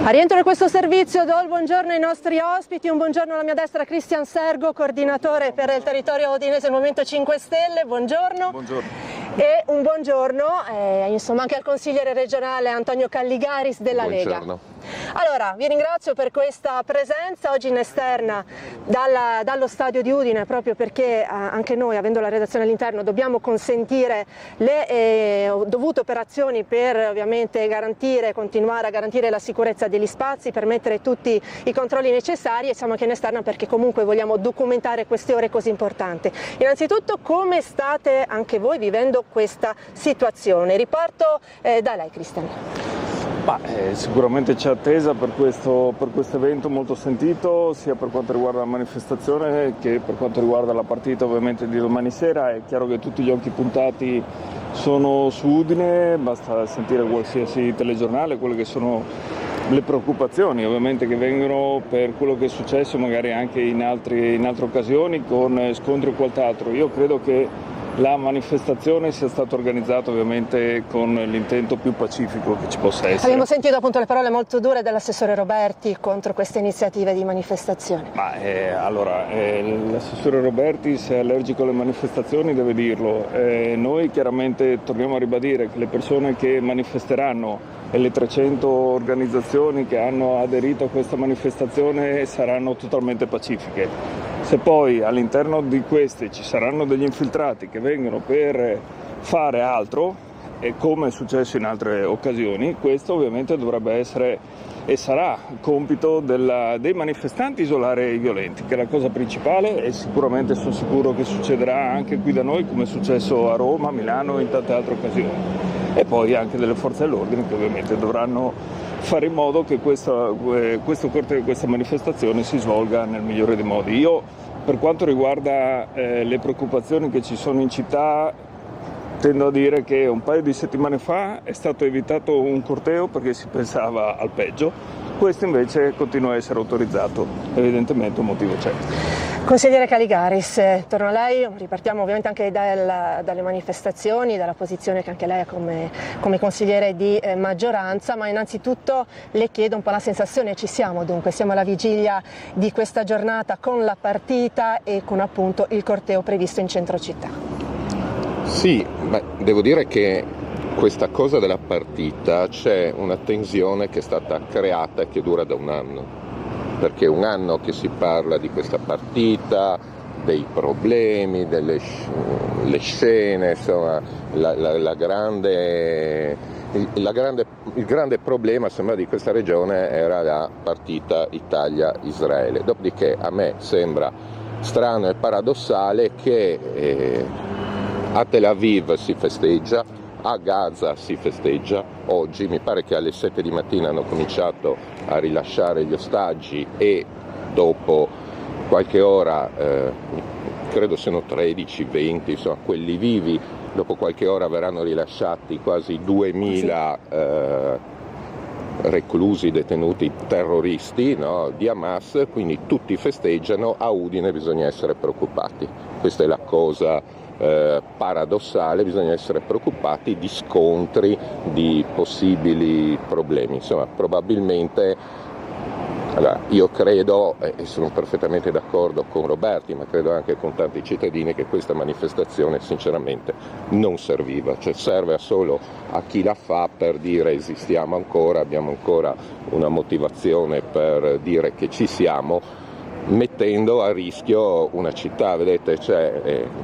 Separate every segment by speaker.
Speaker 1: A rientro di questo servizio do il buongiorno ai nostri ospiti, un buongiorno alla mia destra Cristian Sergo, coordinatore per il territorio udinese del Movimento 5 Stelle, buongiorno.
Speaker 2: Buongiorno.
Speaker 1: E un buongiorno anche al consigliere regionale Antonio Calligaris della
Speaker 3: Buongiorno.
Speaker 1: Lega. Allora, vi ringrazio per questa presenza oggi in esterna dallo stadio di Udine, proprio perché anche noi, avendo la redazione all'interno, dobbiamo consentire le dovute operazioni per ovviamente continuare a garantire la sicurezza degli spazi, permettere tutti i controlli necessari, e siamo anche in esterna perché comunque vogliamo documentare queste ore così importanti. Innanzitutto, come state anche voi vivendo questa situazione? Riparto da lei, Cristian.
Speaker 2: Sicuramente c'è attesa per questo evento molto sentito, sia per quanto riguarda la manifestazione che per quanto riguarda la partita ovviamente di domani sera. È chiaro che tutti gli occhi puntati sono su Udine, basta sentire qualsiasi telegiornale, quelle che sono le preoccupazioni ovviamente che vengono per quello che è successo magari anche in altre occasioni con scontri o quant'altro. Io credo che la manifestazione sia stata organizzata ovviamente con l'intento più pacifico che ci possa essere.
Speaker 1: Abbiamo sentito appunto le parole molto dure dell'assessore Roberti contro queste iniziative di manifestazione.
Speaker 2: L'assessore Roberti, se è allergico alle manifestazioni, deve dirlo. Noi chiaramente torniamo a ribadire che le persone che manifesteranno e le 300 organizzazioni che hanno aderito a questa manifestazione saranno totalmente pacifiche. Se poi all'interno di queste ci saranno degli infiltrati che vengono per fare altro, e come è successo in altre occasioni, questo ovviamente dovrebbe essere e sarà compito dei manifestanti isolare i violenti, che è la cosa principale, e sicuramente sono sicuro che succederà anche qui da noi, come è successo a Roma, a Milano e in tante altre occasioni. E poi anche delle forze dell'ordine che ovviamente dovranno fare in modo che questa manifestazione si svolga nel migliore dei modi. Io, per quanto riguarda le preoccupazioni che ci sono in città, tendo a dire che un paio di settimane fa è stato evitato un corteo perché si pensava al peggio, questo invece continua a essere autorizzato, evidentemente un motivo c'è.
Speaker 1: Consigliere Calligaris, torno a lei, ripartiamo ovviamente anche dalle manifestazioni, dalla posizione che anche lei ha come consigliere di maggioranza, ma innanzitutto le chiedo un po' la sensazione. Ci siamo dunque, siamo alla vigilia di questa giornata con la partita e con appunto il corteo previsto in centro città.
Speaker 3: Sì, devo dire che questa cosa della partita c'è una tensione che è stata creata e che dura da un anno. Perché è un anno che si parla di questa partita, dei problemi, le scene, insomma, il grande problema sembra di questa regione era la partita Italia-Israele. Dopodiché a me sembra strano e paradossale che a Tel Aviv si festeggia, a Gaza si festeggia. Oggi mi pare che alle 7 di mattina hanno cominciato a rilasciare gli ostaggi e dopo qualche ora, credo siano 13, 20, insomma quelli vivi, dopo qualche ora verranno rilasciati quasi 2000 reclusi, detenuti terroristi, no, di Hamas, quindi tutti festeggiano. A Udine bisogna essere preoccupati, questa è la cosa paradossale, bisogna essere preoccupati di scontri, di possibili problemi. Insomma, probabilmente, allora, io credo, e sono perfettamente d'accordo con Roberti, ma credo anche con tanti cittadini, che questa manifestazione sinceramente non serviva, cioè serve solo a chi la fa per dire esistiamo ancora, abbiamo ancora una motivazione per dire che ci siamo, mettendo a rischio una città. Vedete,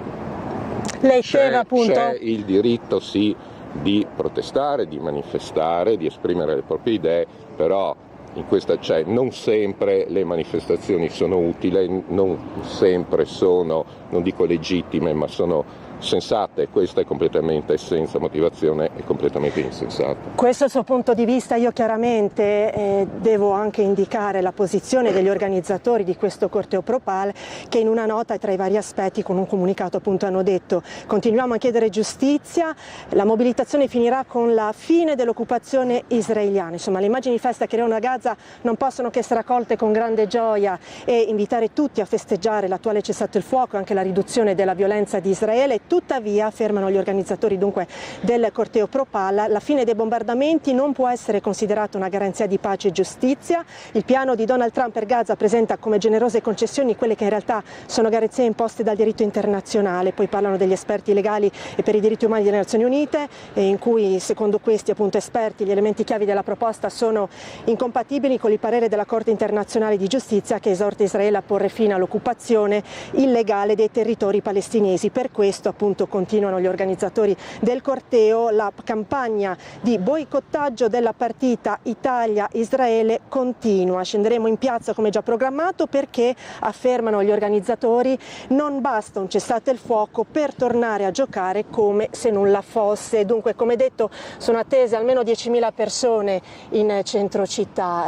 Speaker 1: lei appunto
Speaker 3: c'è il diritto sì di protestare, di manifestare, di esprimere le proprie idee, però in questa non sempre le manifestazioni sono utili, non sempre sono, non dico legittime, ma sono sensate. Questa è completamente senza motivazione e completamente insensata.
Speaker 1: Questo è il suo punto di vista. Io chiaramente devo anche indicare la posizione degli organizzatori di questo corteo Propal, che in una nota e tra i vari aspetti con un comunicato appunto hanno detto: continuiamo a chiedere giustizia, la mobilitazione finirà con la fine dell'occupazione israeliana. Insomma, le immagini di festa che erano a Gaza non possono che essere accolte con grande gioia e invitare tutti a festeggiare l'attuale cessato il fuoco e anche la riduzione della violenza di Israele. Tuttavia, affermano gli organizzatori dunque del corteo pro-Pal, la fine dei bombardamenti non può essere considerata una garanzia di pace e giustizia. Il piano di Donald Trump per Gaza presenta come generose concessioni quelle che in realtà sono garanzie imposte dal diritto internazionale. Poi parlano degli esperti legali e per i diritti umani delle Nazioni Unite, in cui secondo questi appunto esperti gli elementi chiavi della proposta sono incompatibili con il parere della Corte internazionale di giustizia, che esorta Israele a porre fine all'occupazione illegale dei territori palestinesi. Per questo appunto continuano gli organizzatori del corteo, la campagna di boicottaggio della partita Italia-Israele continua. Scenderemo in piazza come già programmato perché, affermano gli organizzatori, non basta un cessate il fuoco per tornare a giocare come se nulla fosse. Dunque, come detto, sono attese almeno 10.000 persone in centro città,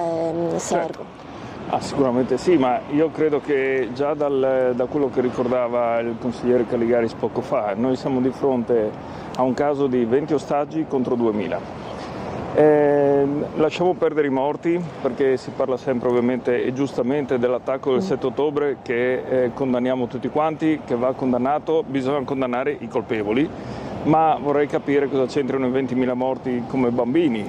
Speaker 1: Sergio.
Speaker 2: Sicuramente sì, ma io credo che già da quello che ricordava il consigliere Caligaris poco fa, noi siamo di fronte a un caso di 20 ostaggi contro 2.000. Lasciamo perdere i morti, perché si parla sempre ovviamente e giustamente dell'attacco del 7 ottobre che condanniamo tutti quanti, che va condannato, bisogna condannare i colpevoli, ma vorrei capire cosa c'entrano i 20.000 morti come bambini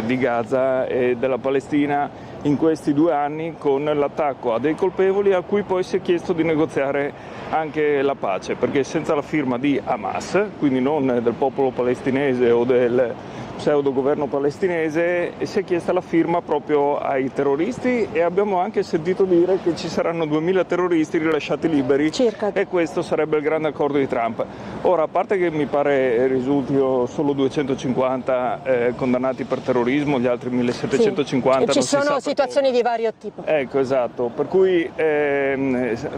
Speaker 2: di Gaza e della Palestina in questi 2 anni con l'attacco a dei colpevoli a cui poi si è chiesto di negoziare anche la pace, perché senza la firma di Hamas, quindi non del popolo palestinese o del pseudo governo palestinese, si è chiesta la firma proprio ai terroristi e abbiamo anche sentito dire che ci saranno 2.000 terroristi rilasciati liberi
Speaker 1: circa. E
Speaker 2: questo sarebbe il grande accordo di Trump. Ora, a parte che mi pare risultino solo 250 condannati per terrorismo, gli altri 1.750
Speaker 1: sì. Ci sono situazioni di vario tipo.
Speaker 2: Ecco, esatto, per cui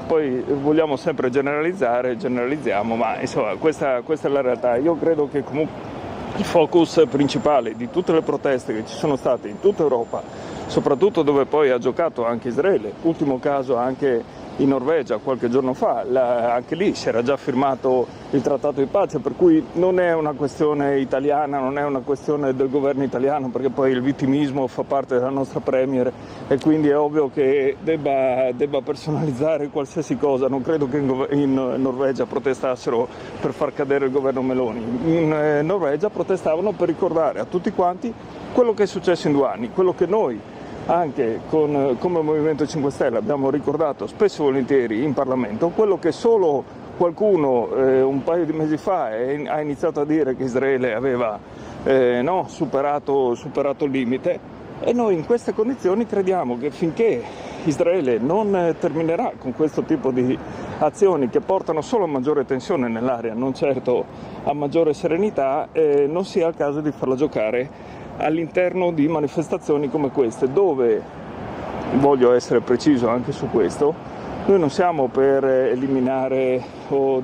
Speaker 2: poi vogliamo sempre generalizziamo, ma insomma questa è la realtà. Io credo che comunque il focus principale di tutte le proteste che ci sono state in tutta Europa, soprattutto dove poi ha giocato anche Israele, ultimo caso anche in Norvegia qualche giorno fa, anche lì si era già firmato il trattato di pace, per cui non è una questione italiana, non è una questione del governo italiano, perché poi il vittimismo fa parte della nostra premier e quindi è ovvio che debba personalizzare qualsiasi cosa. Non credo che in Norvegia protestassero per far cadere il governo Meloni, in Norvegia protestavano per ricordare a tutti quanti quello che è successo in 2 anni, quello che noi anche come Movimento 5 Stelle abbiamo ricordato spesso e volentieri in Parlamento, quello che solo qualcuno un paio di mesi fa ha iniziato a dire, che Israele aveva superato il limite, e noi in queste condizioni crediamo che finché Israele non terminerà con questo tipo di azioni che portano solo a maggiore tensione nell'area, non certo a maggiore serenità, non sia il caso di farla giocare all'interno di manifestazioni come queste, dove, voglio essere preciso anche su questo, noi non siamo per eliminare o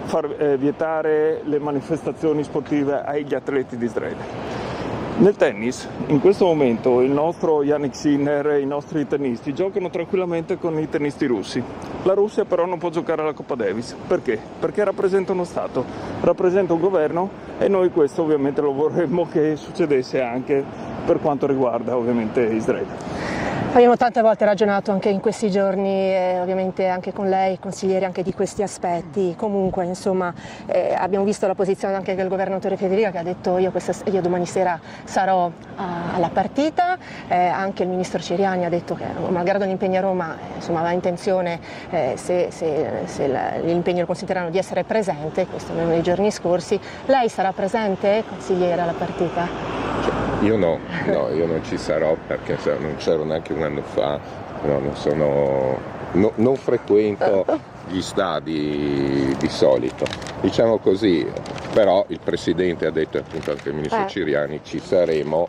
Speaker 2: far vietare le manifestazioni sportive agli atleti di Israele. Nel tennis, in questo momento, il nostro Yannick Sinner, i nostri tennisti giocano tranquillamente con i tennisti russi. La Russia però non può giocare alla Coppa Davis. Perché? Perché rappresenta uno Stato, rappresenta un governo, e noi questo ovviamente lo vorremmo che succedesse anche per quanto riguarda ovviamente Israele.
Speaker 1: Abbiamo tante volte ragionato anche in questi giorni, ovviamente anche con lei, consiglieri, anche di questi aspetti. Comunque, insomma, abbiamo visto la posizione anche del governatore Federica, che ha detto io domani sera sarò alla partita, anche il ministro Ciriani ha detto che malgrado l'impegno a Roma, insomma, aveva intenzione, se l'impegno lo consentiranno, di essere presente, questo nei giorni scorsi. Lei sarà presente, consigliere, alla partita?
Speaker 3: Io no, io non ci sarò, perché non c'ero neanche un anno fa, non frequento gli stadi di solito, diciamo così, però il Presidente ha detto, appunto anche il Ministro Ciriani, ci saremo,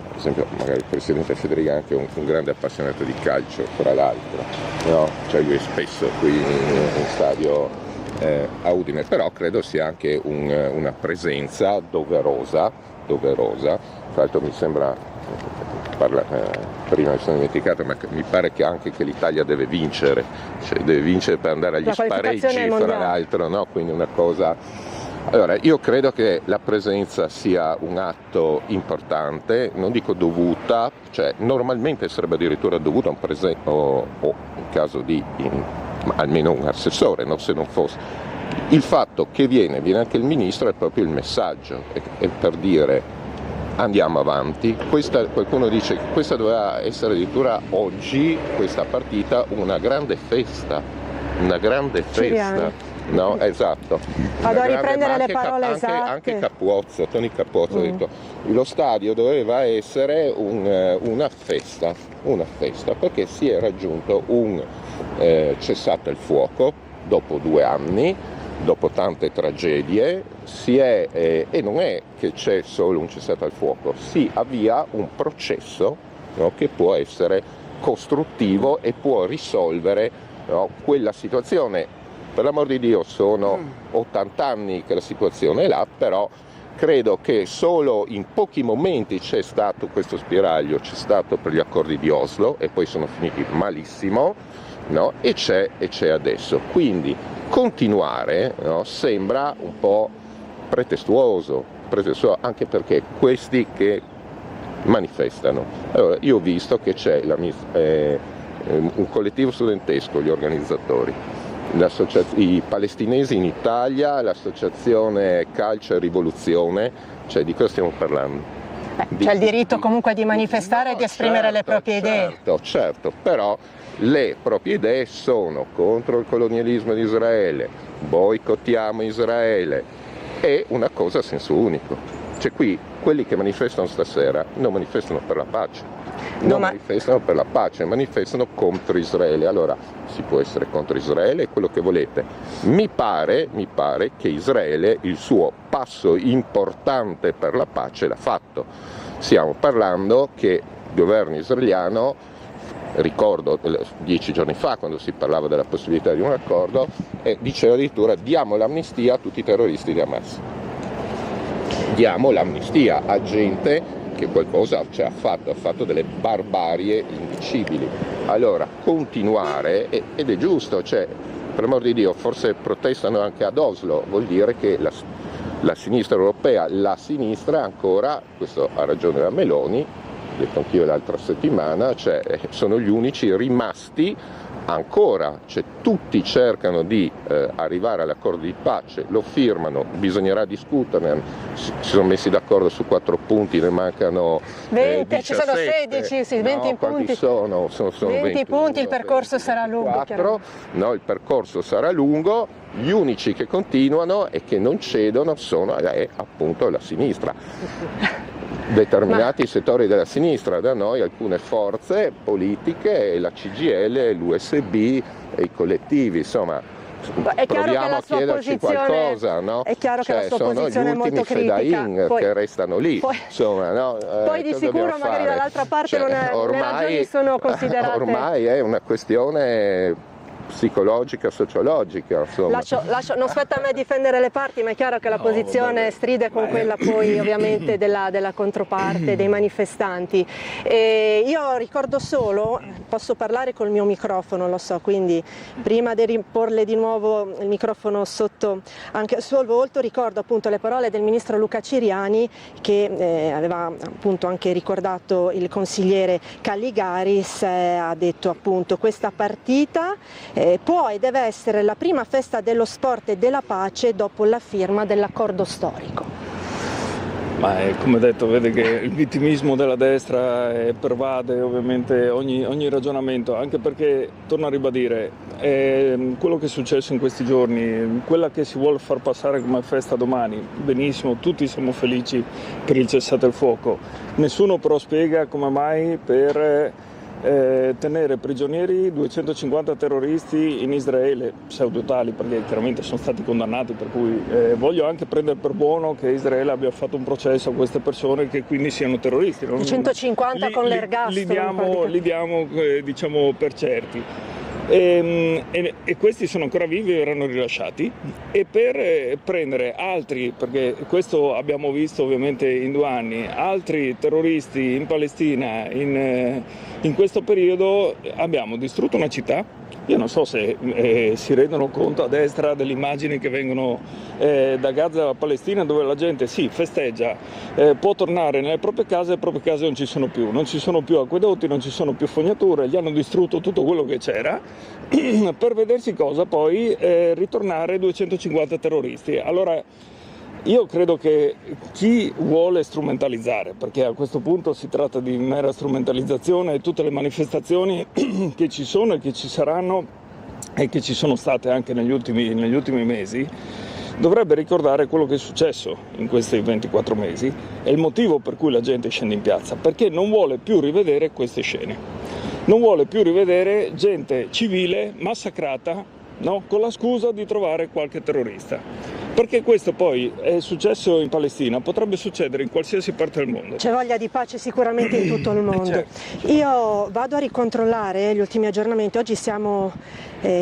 Speaker 3: per esempio magari il Presidente Federica è anche un grande appassionato di calcio, fra l'altro, no? Cioè lui è spesso qui in stadio a Udine, però credo sia anche una presenza doverosa. Tra l'altro mi sembra, prima mi sono dimenticato, ma mi pare che anche che l'Italia deve vincere per andare agli spareggi, fra l'altro, no? Quindi una cosa. Allora, io credo che la presenza sia un atto importante, non dico dovuta, cioè normalmente sarebbe addirittura dovuta a un presidente o in caso di almeno un assessore, no? Se non fosse Il fatto che viene anche il ministro è proprio il messaggio, è per dire andiamo avanti. Qualcuno dice che questa doveva essere addirittura oggi, questa partita, una grande festa. No, esatto.
Speaker 1: Vado a riprendere le parole esatte.
Speaker 3: Anche Cappuozzo, Tony Cappuozzo ha detto lo stadio doveva essere una festa, perché si è raggiunto un cessato il fuoco dopo 2 anni, dopo tante tragedie, e non è che c'è solo un cessato al fuoco, si avvia un processo, no, che può essere costruttivo e può risolvere, no, quella situazione. Per l'amor di Dio, sono 80 anni che la situazione è là, però credo che solo in pochi momenti c'è stato questo spiraglio, c'è stato per gli accordi di Oslo e poi sono finiti malissimo, no? E c'è adesso. Quindi continuare, no, sembra un po' pretestuoso, anche perché questi che manifestano. Allora, io ho visto che c'è un collettivo studentesco, gli organizzatori, i palestinesi in Italia, l'associazione Calcio e Rivoluzione, cioè di cosa stiamo parlando?
Speaker 1: C'è il diritto comunque di manifestare e di esprimere le proprie idee.
Speaker 3: Certo, però le proprie idee sono contro il colonialismo di Israele, boicottiamo Israele, è una cosa a senso unico. Cioè qui quelli che manifestano stasera non manifestano per la pace. Manifestano per la pace, manifestano contro Israele. Allora si può essere contro Israele, quello che volete. Mi pare che Israele il suo passo importante per la pace l'ha fatto. Stiamo parlando che il governo israeliano, ricordo 10 giorni fa quando si parlava della possibilità di un accordo, diceva addirittura diamo l'amnistia a tutti i terroristi di Hamas. Diamo l'amnistia a gente che qualcosa ha fatto delle barbarie indicibili. Allora continuare, ed è giusto, cioè, per amor di Dio, forse protestano anche ad Oslo, vuol dire che la sinistra europea, la sinistra ancora, questo ha ragione la Meloni, ho detto anch'io l'altra settimana, cioè sono gli unici rimasti ancora, cioè tutti cercano di arrivare all'accordo di pace, lo firmano, bisognerà discuterne, si sono messi d'accordo su 4 punti, ne mancano
Speaker 1: 20,
Speaker 3: 17,
Speaker 1: ci sono 16, sì, 20 punti.
Speaker 3: Sono
Speaker 1: 20 punti, il percorso sarà lungo.
Speaker 3: No, il percorso sarà lungo, gli unici che continuano e che non cedono sono appunto la sinistra. Determinati settori della sinistra, da noi alcune forze politiche, la CGIL, l'USB e i collettivi, insomma, proviamo a chiederci qualcosa, no?
Speaker 1: È chiaro che la sua posizione è molto critica.
Speaker 3: Sono gli ultimi fedain che restano lì, insomma, no?
Speaker 1: Poi di sicuro magari dall'altra parte le ragioni sono considerate.
Speaker 3: Ormai è una questione psicologica, sociologica, insomma.
Speaker 1: Non spetta a me difendere le parti, ma è chiaro che la posizione stride con quella poi ovviamente della controparte, dei manifestanti. E io ricordo solo, posso parlare col mio microfono, lo so, quindi prima di riporle di nuovo il microfono sotto anche il suo volto, ricordo appunto le parole del ministro Luca Ciriani che aveva appunto anche ricordato il consigliere Calligaris, ha detto appunto questa partita può e deve essere la prima festa dello sport e della pace dopo la firma dell'accordo storico.
Speaker 2: Ma come detto, vede che il vittimismo della destra pervade ovviamente ogni ragionamento, anche perché, torno a ribadire, quello che è successo in questi giorni, quella che si vuole far passare come festa domani, benissimo, tutti siamo felici per il cessate il fuoco, nessuno però spiega come mai per tenere prigionieri 250 terroristi in Israele, pseudotali, perché chiaramente sono stati condannati, per cui voglio anche prendere per buono che Israele abbia fatto un processo a queste persone che quindi siano terroristi.
Speaker 1: 150 con l'ergastolo.
Speaker 2: Li diamo diciamo per certi. E questi sono ancora vivi e verranno rilasciati, e per prendere altri, perché questo abbiamo visto ovviamente in 2 anni, altri terroristi in Palestina in questo periodo abbiamo distrutto una città, Io non so se si rendono conto a destra delle immagini che vengono da Gaza alla Palestina, dove la gente festeggia, può tornare nelle proprie case non ci sono più acquedotti, non ci sono più fognature, gli hanno distrutto tutto quello che c'era per vedersi cosa poi ritornare 250 terroristi. Allora io credo che chi vuole strumentalizzare, perché a questo punto si tratta di mera strumentalizzazione, tutte le manifestazioni che ci sono e che ci saranno e che ci sono state anche negli ultimi mesi, dovrebbe ricordare quello che è successo in questi 24 mesi e il motivo per cui la gente scende in piazza, perché non vuole più rivedere queste scene, non vuole più rivedere gente civile massacrata, no? Con la scusa di trovare qualche terrorista. Perché questo poi è successo in Palestina, potrebbe succedere in qualsiasi parte del mondo.
Speaker 1: C'è voglia di pace sicuramente in tutto il mondo.
Speaker 2: Certo.
Speaker 1: Io vado a ricontrollare gli ultimi aggiornamenti, oggi siamo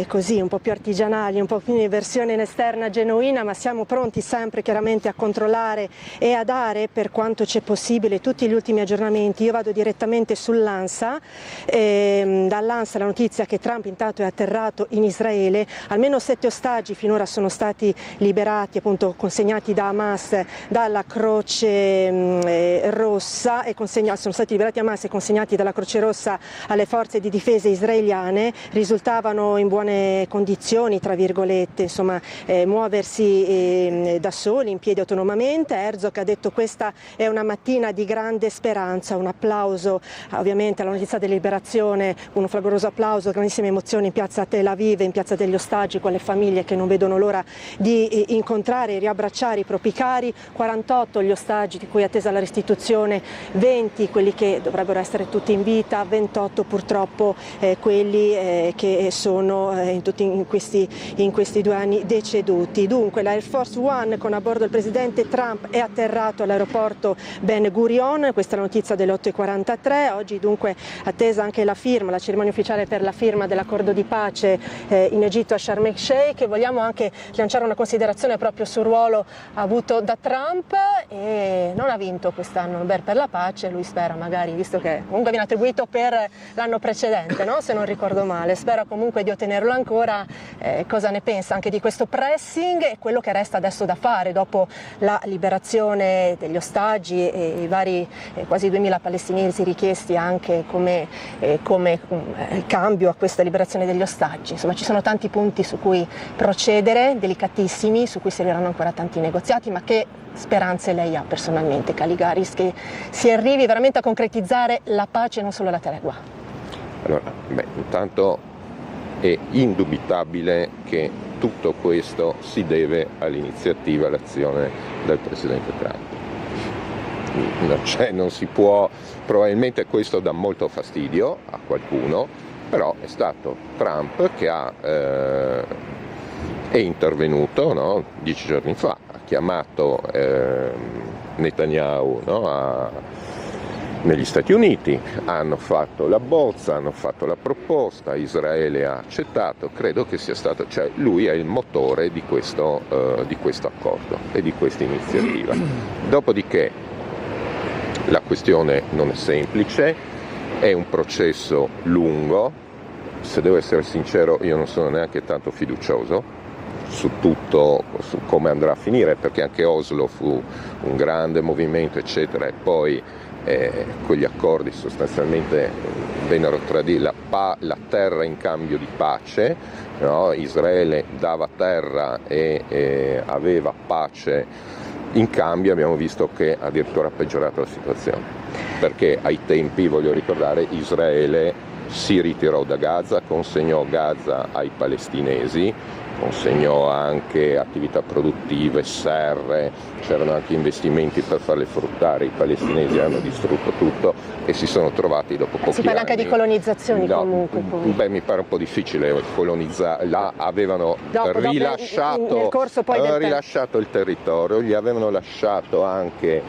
Speaker 1: così un po' più artigianali, un po' più in versione esterna genuina, ma siamo pronti sempre chiaramente a controllare e a dare per quanto c'è possibile tutti gli ultimi aggiornamenti. Io vado direttamente sull'ANSA, dall'ANSA la notizia che Trump intanto è atterrato in Israele, almeno 7 ostaggi finora sono stati liberati, appunto consegnati da Hamas dalla Croce Rossa e sono stati liberati a Hamas e consegnati dalla Croce Rossa alle forze di difesa israeliane, risultavano in buone condizioni, tra virgolette, insomma, muoversi da soli, in piedi autonomamente. Herzog ha detto questa è una mattina di grande speranza, un applauso ovviamente alla notizia della liberazione, un fragoroso applauso, grandissime emozioni in piazza Tel Aviv, in piazza degli ostaggi, con le famiglie che non vedono l'ora di incontrare e riabbracciare i propri cari. 48 gli ostaggi di cui è attesa la restituzione, 20 quelli che dovrebbero essere tutti in vita, 28 purtroppo quelli che sono in questi 2 anni deceduti. Dunque la Air Force One con a bordo il presidente Trump è atterrato all'aeroporto Ben Gurion, questa è la notizia delle 8:43, oggi dunque attesa anche la cerimonia ufficiale per la firma dell'accordo di pace in Egitto a Sharm el Sheikh. Vogliamo anche lanciare una considerazione proprio sul ruolo avuto da Trump, e non ha vinto quest'anno Nobel per la pace, lui spera magari, visto che comunque viene attribuito per l'anno precedente, no? Se non ricordo male, spera comunque di ottenerlo ancora. Cosa ne pensa anche di questo pressing e quello che resta adesso da fare dopo la liberazione degli ostaggi e i vari quasi 2000 palestinesi richiesti anche come cambio a questa liberazione degli ostaggi? Insomma, ci sono tanti punti su cui procedere, delicatissimi, su cui serviranno ancora tanti negoziati, ma che speranze lei ha personalmente, Caligaris, che si arrivi veramente a concretizzare la pace e non solo la tregua?
Speaker 3: Allora, intanto è indubitabile che tutto questo si deve all'iniziativa, all'azione del Presidente Trump. Non si può, probabilmente questo dà molto fastidio a qualcuno, però è stato Trump che è intervenuto, no? 10 giorni fa, ha chiamato Netanyahu, no? Negli Stati Uniti, hanno fatto la bozza, hanno fatto la proposta, Israele ha accettato, credo che sia stato, lui è il motore di questo accordo e di questa iniziativa. Dopodiché la questione non è semplice, è un processo lungo, se devo essere sincero io non sono neanche tanto fiducioso su tutto, su come andrà a finire, perché anche Oslo fu un grande movimento eccetera e poi quegli accordi sostanzialmente vennero traditi, la terra in cambio di pace, no? Israele dava terra e aveva pace in cambio, abbiamo visto che addirittura ha peggiorato la situazione, perché ai tempi, voglio ricordare, Israele si ritirò da Gaza, consegnò Gaza ai palestinesi, consegnò anche attività produttive, serre, c'erano anche investimenti per farle fruttare, i palestinesi hanno distrutto tutto e si sono trovati dopo pochi anni.
Speaker 1: Si parla anche di colonizzazioni comunque.
Speaker 3: Mi pare un po' difficile colonizzare, là avevano rilasciato il territorio, gli avevano lasciato anche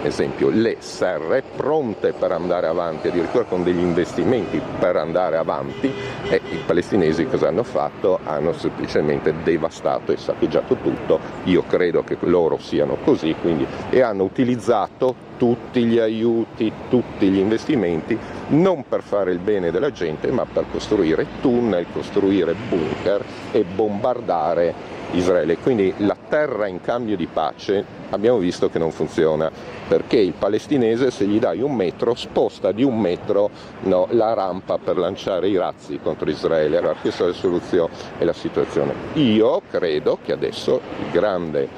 Speaker 3: esempio le serre pronte per andare avanti, addirittura con degli investimenti per andare avanti, e i palestinesi cosa hanno fatto? Hanno semplicemente devastato e saccheggiato tutto, io credo che loro siano così, quindi, e hanno utilizzato tutti gli aiuti, tutti gli investimenti, non per fare il bene della gente, ma per costruire tunnel, costruire bunker e bombardare Israele. Quindi la terra in cambio di pace abbiamo visto che non funziona, perché il palestinese, se gli dai 1 metro, sposta di 1 metro, no, la rampa per lanciare i razzi contro Israele. Allora questa è la soluzione e la situazione. Io credo che adesso il grande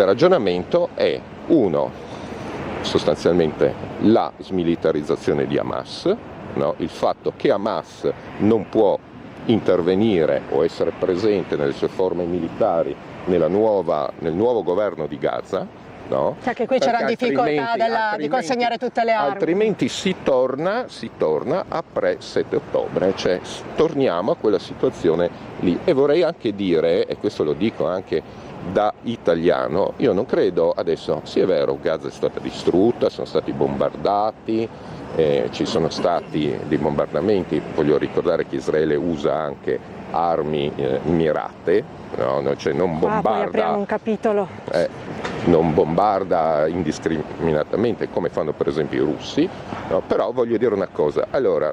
Speaker 3: ragionamento è, uno, sostanzialmente la smilitarizzazione di Hamas, no? Il fatto che Hamas non può intervenire o essere presente nelle sue forme militari nel nuovo governo di Gaza, no?
Speaker 1: Cioè che qui c'era difficoltà di consegnare tutte le armi.
Speaker 3: Altrimenti si torna a pre-7 ottobre, cioè torniamo a quella situazione lì. E vorrei anche dire, e questo lo dico anche da italiano, io non credo adesso, sì è vero, Gaza è stata distrutta, sono stati bombardati, ci sono stati dei bombardamenti, voglio ricordare che Israele usa anche armi mirate, no? Cioè non bombarda,
Speaker 1: poi apriamo un capitolo.
Speaker 3: Non bombarda indiscriminatamente come fanno per esempio i russi, no? Però voglio dire una cosa, allora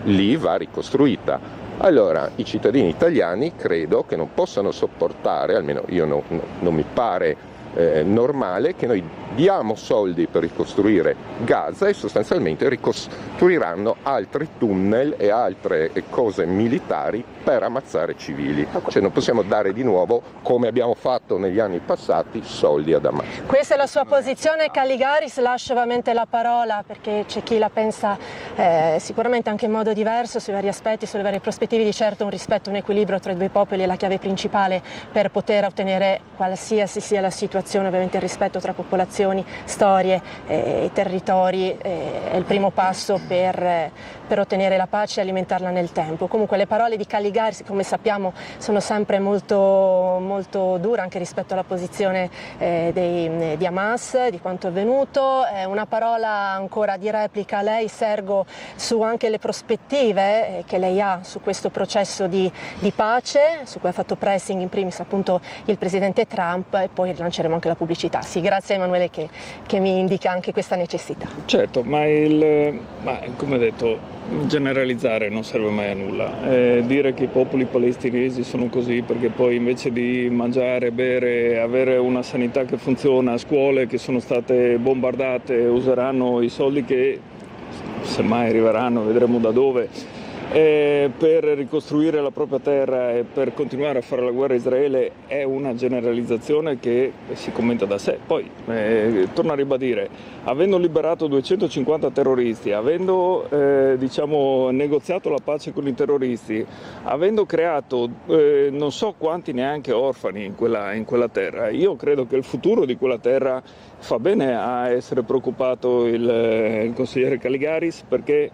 Speaker 3: lì va ricostruita. Allora i cittadini italiani credo che non possano sopportare, almeno io non mi pare normale, che noi diamo soldi per ricostruire Gaza e sostanzialmente ricostruiranno altri tunnel e altre cose militari per ammazzare civili. Cioè non possiamo dare di nuovo, come abbiamo fatto negli anni passati, soldi ad Hamas.
Speaker 1: Questa è la sua posizione. Caligaris, lascio ovviamente la parola perché c'è chi la pensa sicuramente anche in modo diverso sui vari aspetti, sulle varie prospettive. Di certo un rispetto, un equilibrio tra i due popoli è la chiave principale per poter ottenere, qualsiasi sia la situazione, ovviamente il rispetto tra popolazioni, storie e territori è il primo passo per ottenere la pace e alimentarla nel tempo. Comunque le parole di Caligaris, come sappiamo, sono sempre molto dure anche rispetto alla posizione di Hamas, di quanto è avvenuto. Una parola ancora di replica a lei, Sergo, su anche le prospettive che lei ha su questo processo di pace, su cui ha fatto pressing in primis appunto il presidente Trump, e poi lanceremo anche la pubblicità. Sì, grazie a Emanuele che mi indica anche questa necessità.
Speaker 2: Certo, ma come detto, generalizzare non serve mai a nulla. Dire che i popoli palestinesi sono così perché poi invece di mangiare, bere, avere una sanità che funziona, scuole che sono state bombardate, useranno i soldi che semmai arriveranno, vedremo da dove, per ricostruire la propria terra e per continuare a fare la guerra a Israele, è una generalizzazione che si commenta da sé. Poi, torno a ribadire, avendo liberato 250 terroristi, avendo negoziato la pace con i terroristi, avendo creato non so quanti neanche orfani in quella terra, io credo che il futuro di quella terra fa bene a essere preoccupato il consigliere Caligaris, perché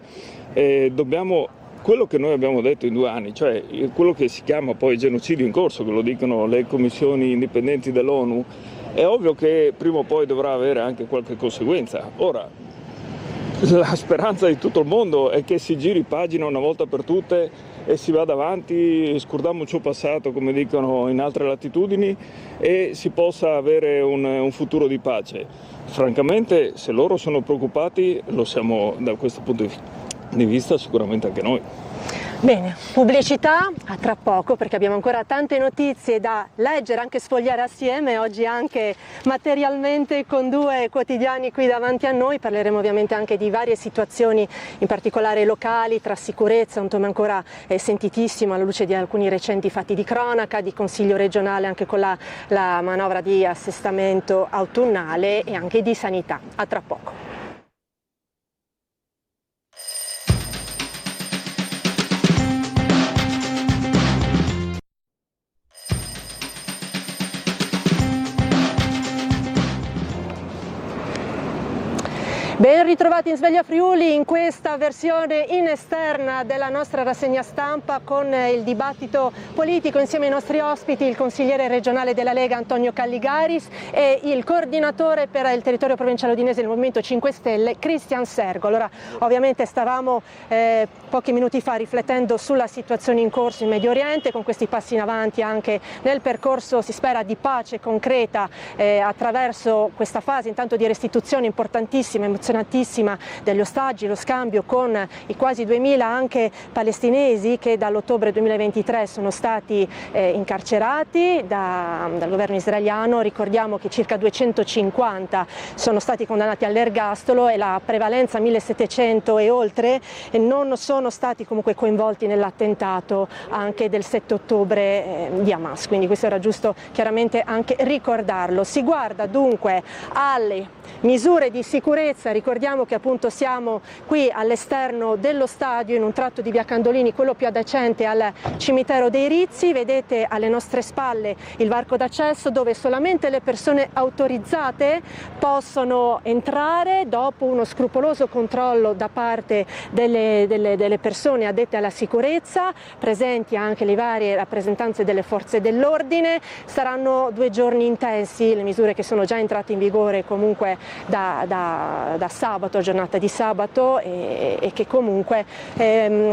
Speaker 2: dobbiamo... Quello che noi abbiamo detto in 2 anni, cioè quello che si chiama poi genocidio in corso, che lo dicono le commissioni indipendenti dell'ONU, è ovvio che prima o poi dovrà avere anche qualche conseguenza. Ora, la speranza di tutto il mondo è che si giri pagina una volta per tutte e si vada avanti, scordiamo ciò passato, come dicono in altre latitudini, e si possa avere un futuro di pace. Francamente, se loro sono preoccupati, lo siamo da questo punto di vista sicuramente anche noi.
Speaker 1: Bene, pubblicità, a tra poco, perché abbiamo ancora tante notizie da leggere, anche sfogliare assieme, oggi anche materialmente con 2 quotidiani qui davanti a noi. Parleremo ovviamente anche di varie situazioni, in particolare locali, tra sicurezza, un tema ancora sentitissimo alla luce di alcuni recenti fatti di cronaca, di consiglio regionale anche con la manovra di assestamento autunnale, e anche di sanità. A tra poco. Bene. Ben ritrovati in Sveglia Friuli in questa versione in esterna della nostra rassegna stampa con il dibattito politico insieme ai nostri ospiti, il consigliere regionale della Lega Antonio Calligaris e il coordinatore per il territorio provinciale udinese del Movimento 5 Stelle Cristian Sergo. Allora, ovviamente stavamo pochi minuti fa riflettendo sulla situazione in corso in Medio Oriente, con questi passi in avanti anche nel percorso, si spera, di pace concreta attraverso questa fase intanto di restituzione importantissima, emozionantissima degli ostaggi, lo scambio con i quasi 2000 anche palestinesi che dall'ottobre 2023 sono stati incarcerati dal governo israeliano. Ricordiamo che circa 250 sono stati condannati all'ergastolo e la prevalenza 1700 e oltre non sono stati comunque coinvolti nell'attentato anche del 7 ottobre di Hamas, quindi questo era giusto chiaramente anche ricordarlo. Si guarda dunque alle misure di sicurezza, ricordiamo che appunto siamo qui all'esterno dello stadio in un tratto di via Candolini, quello più adiacente al cimitero dei Rizzi. Vedete alle nostre spalle il varco d'accesso dove solamente le persone autorizzate possono entrare dopo uno scrupoloso controllo da parte delle persone addette alla sicurezza, presenti anche le varie rappresentanze delle forze dell'ordine. Saranno 2 giorni intensi, le misure che sono già entrate in vigore comunque da sabato, giornata di sabato, e che comunque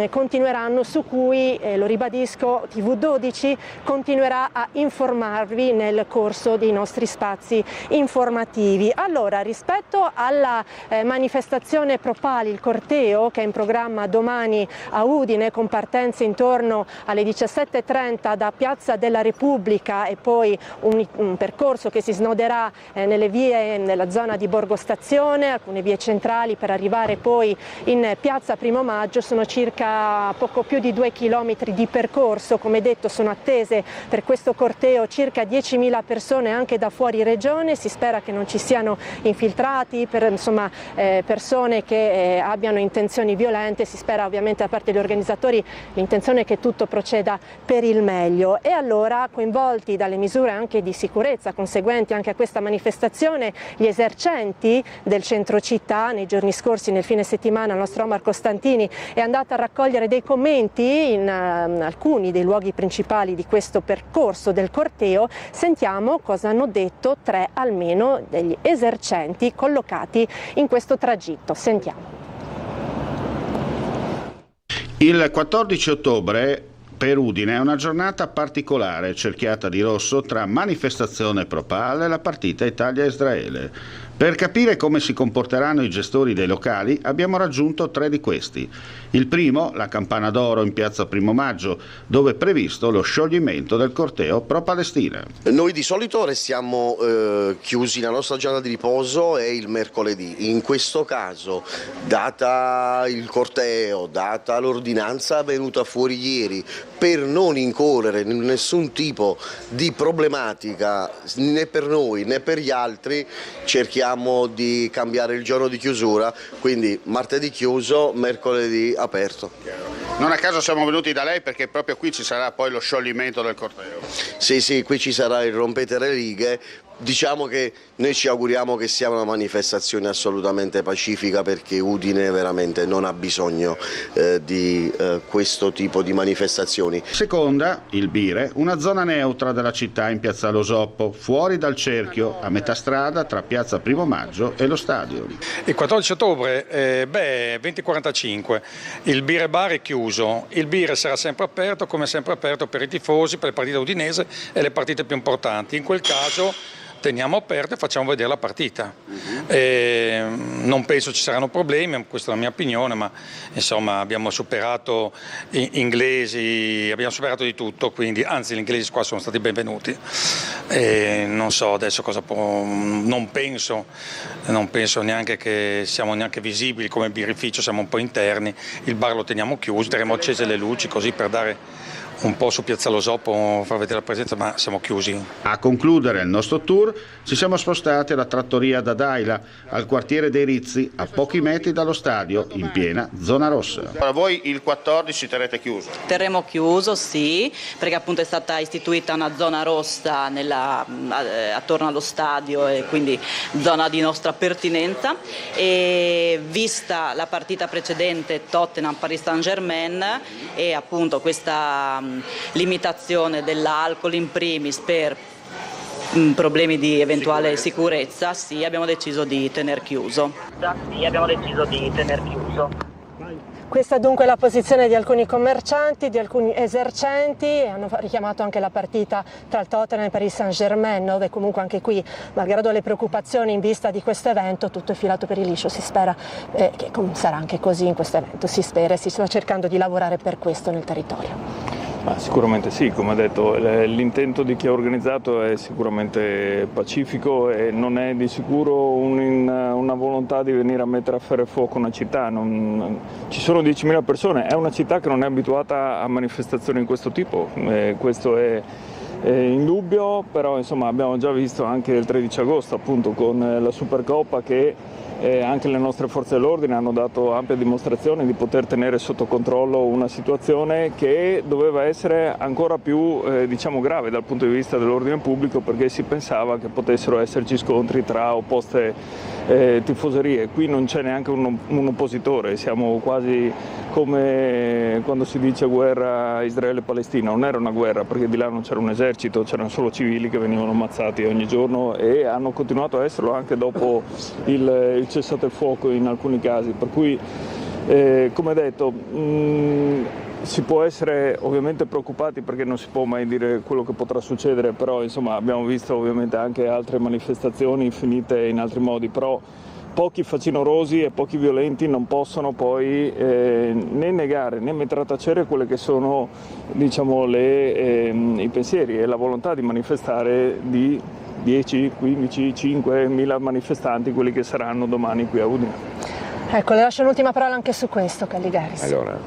Speaker 1: continueranno, su cui, lo ribadisco, TV12 continuerà a informarvi nel corso dei nostri spazi informativi. Allora, rispetto alla manifestazione Propali, il corteo che è in programma domani a Udine con partenze intorno alle 17:30 da Piazza della Repubblica e poi un percorso che si snoderà nelle vie nella zona di Borgo Stazione, alcune vie centrali per arrivare poi in Piazza Primo Maggio. Sono circa poco più di 2 chilometri di percorso. Come detto, sono attese per questo corteo circa 10.000 persone anche da fuori regione. Si spera che non ci siano infiltrati, persone che abbiano intenzioni violente. Si spera ovviamente da parte degli organizzatori l'intenzione che tutto proceda per il meglio. E allora, coinvolti dalle misure anche di sicurezza conseguenti anche a questa manifestazione, gli esercenti del centro città, nei giorni scorsi, nel fine settimana, il nostro Omar Costantini è andato a raccogliere dei commenti in alcuni dei luoghi principali di questo percorso del corteo. Sentiamo cosa hanno detto 3 almeno degli esercenti collocati in questo tragitto. Sentiamo.
Speaker 4: Il 14 ottobre per Udine è una giornata particolare, cerchiata di rosso tra manifestazione Propal e la partita Italia-Israele. Per capire come si comporteranno i gestori dei locali abbiamo raggiunto 3 di questi. Il primo, la Campana d'Oro in piazza Primo Maggio, dove è previsto lo scioglimento del corteo pro-Palestina.
Speaker 5: Noi di solito restiamo chiusi, la nostra giornata di riposo è il mercoledì. In questo caso, data il corteo, data l'ordinanza venuta fuori ieri, per non incorrere in nessun tipo di problematica né per noi né per gli altri, cerchiamo di cambiare il giorno di chiusura, quindi martedì chiuso, mercoledì aperto.
Speaker 4: Non a caso siamo venuti da lei perché proprio qui ci sarà poi lo scioglimento del corteo.
Speaker 5: Sì, qui ci sarà il rompete le righe. Diciamo che noi ci auguriamo che sia una manifestazione assolutamente pacifica, perché Udine veramente non ha bisogno di questo tipo di manifestazioni.
Speaker 4: Seconda, il Bire, una zona neutra della città in piazza Losoppo, fuori dal cerchio, a metà strada tra piazza Primo Maggio e lo stadio.
Speaker 6: Il 14 ottobre, 20:45, il Bire Bar è chiuso. Il Bire sarà sempre aperto, come sempre aperto per i tifosi, per le partite udinese e le partite più importanti. In quel caso teniamo aperto e facciamo vedere la partita. Non penso ci saranno problemi, questa è la mia opinione, ma insomma abbiamo superato inglesi, abbiamo superato di tutto, quindi anzi gli inglesi qua sono stati benvenuti. Non so adesso cosa può, non penso neanche che siamo neanche visibili come birrificio, siamo un po' interni, il bar lo teniamo chiuso, terremo accese le luci così per dare un po' su Piazza Lo Soppo far vedere la presenza, ma siamo chiusi.
Speaker 4: A concludere il nostro tour ci siamo spostati alla trattoria da Daila, al quartiere dei Rizzi, a pochi metri dallo stadio, in piena zona rossa.
Speaker 7: Allora, voi il 14 terrete chiuso?
Speaker 8: Terremo chiuso, sì, perché appunto è stata istituita una zona rossa attorno allo stadio e quindi zona di nostra pertinenza, e vista la partita precedente Tottenham-Paris Saint-Germain e appunto questa limitazione dell'alcol in primis per problemi di eventuale sicurezza, sì, abbiamo deciso di tener chiuso.
Speaker 1: Questa dunque è la posizione di alcuni commercianti, di alcuni esercenti, hanno richiamato anche la partita tra il Tottenham e il Paris Saint-Germain, dove comunque anche qui, malgrado le preoccupazioni in vista di questo evento, tutto è filato per il liscio. Si spera che sarà anche così in questo evento, si spera e si sta cercando di lavorare per questo nel territorio.
Speaker 2: Sicuramente sì, come ha detto, l'intento di chi ha organizzato è sicuramente pacifico e non è di sicuro una volontà di venire a mettere a ferro e fuoco una città. Ci sono 10.000 persone, è una città che non è abituata a manifestazioni di questo tipo, questo è indubbio, però insomma abbiamo già visto anche il 13 agosto appunto con la Supercoppa che anche le nostre forze dell'ordine hanno dato ampia dimostrazione di poter tenere sotto controllo una situazione che doveva essere ancora più grave dal punto di vista dell'ordine pubblico, perché si pensava che potessero esserci scontri tra opposte tifoserie. Qui non c'è neanche un oppositore, siamo quasi come quando si dice guerra Israele-Palestina. Non era una guerra perché di là non c'era un esercito, c'erano solo civili che venivano ammazzati ogni giorno e hanno continuato a esserlo anche dopo il cessate il fuoco in alcuni casi, per cui come detto si può essere ovviamente preoccupati perché non si può mai dire quello che potrà succedere, però insomma abbiamo visto ovviamente anche altre manifestazioni finite in altri modi, però pochi facinorosi e pochi violenti non possono poi né negare né mettere a tacere quelle che sono i pensieri e la volontà di manifestare di 10, 15, 5.000 manifestanti, quelli che saranno domani qui a Udine.
Speaker 1: Ecco, le lascio l'ultima parola anche su questo, Calligaris.
Speaker 3: Allora,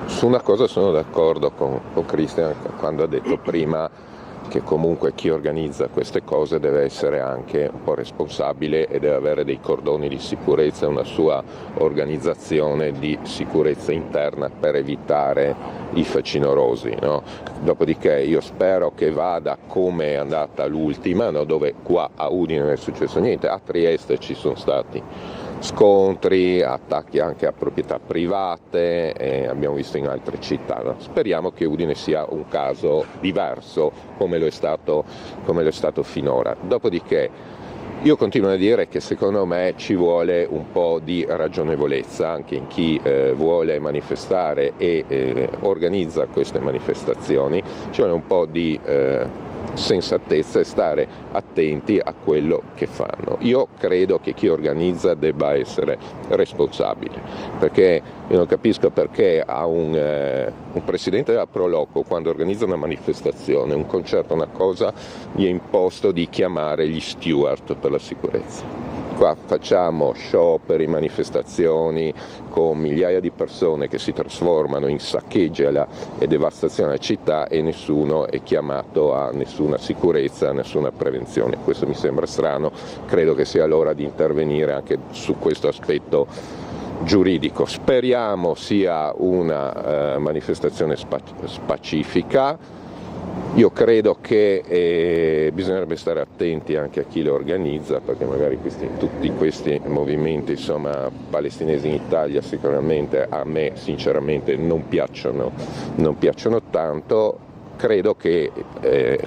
Speaker 3: su una cosa sono d'accordo con Cristian quando ha detto prima che comunque chi organizza queste cose deve essere anche un po' responsabile e deve avere dei cordoni di sicurezza, una sua organizzazione di sicurezza interna per evitare i facinorosi, no? Dopodiché io spero che vada come è andata l'ultima, no? Dove qua a Udine non è successo niente, a Trieste ci sono stati scontri, attacchi anche a proprietà private, abbiamo visto in altre città, no? Speriamo che Udine sia un caso diverso come lo è stato finora. Dopodiché io continuo a dire che secondo me ci vuole un po' di ragionevolezza anche in chi vuole manifestare e organizza queste manifestazioni, ci vuole un po' di sensatezza e stare attenti a quello che fanno. Io credo che chi organizza debba essere responsabile, perché io non capisco perché a un presidente della Pro Loco, quando organizza una manifestazione, un concerto, una cosa, gli è imposto di chiamare gli steward per la sicurezza. Qua facciamo scioperi, manifestazioni con migliaia di persone che si trasformano in saccheggi e devastazione della città e nessuno è chiamato a nessuna sicurezza, a nessuna prevenzione. Questo mi sembra strano, credo che sia l'ora di intervenire anche su questo aspetto giuridico. Speriamo sia una manifestazione pacifica. Io credo che bisognerebbe stare attenti anche a chi le organizza, perché magari tutti questi movimenti palestinesi in Italia sicuramente a me sinceramente non piacciono tanto. Credo che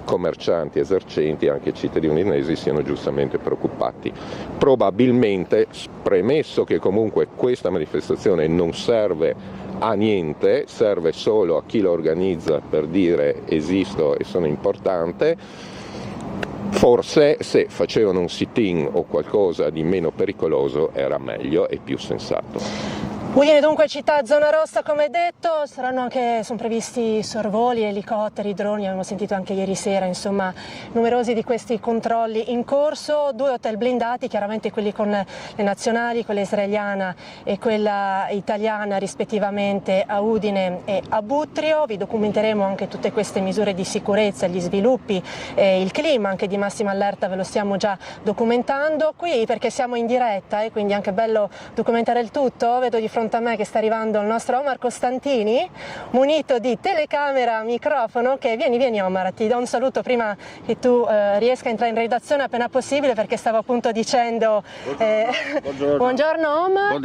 Speaker 3: commercianti, esercenti, anche cittadini udinesi siano giustamente preoccupati. Probabilmente, premesso che comunque questa manifestazione non serve a niente, serve solo a chi lo organizza per dire esisto e sono importante, forse se facevano un sit-in o qualcosa di meno pericoloso era meglio e più sensato.
Speaker 1: Udine dunque città zona rossa, come detto, sono previsti sorvoli, elicotteri, droni, abbiamo sentito anche ieri sera, insomma numerosi di questi controlli in corso, 2 hotel blindati, chiaramente quelli con le nazionali, quella israeliana e quella italiana rispettivamente a Udine e a Butrio. Vi documenteremo anche tutte queste misure di sicurezza, gli sviluppi, il clima anche di massima allerta ve lo stiamo già documentando qui perché siamo in diretta e quindi è anche bello documentare il tutto. Vedo di fronte a me che sta arrivando il nostro Omar Costantini munito di telecamera, microfono, che vieni Omar, ti do un saluto prima che tu riesca a entrare in redazione appena possibile perché stavo appunto dicendo buongiorno Omar.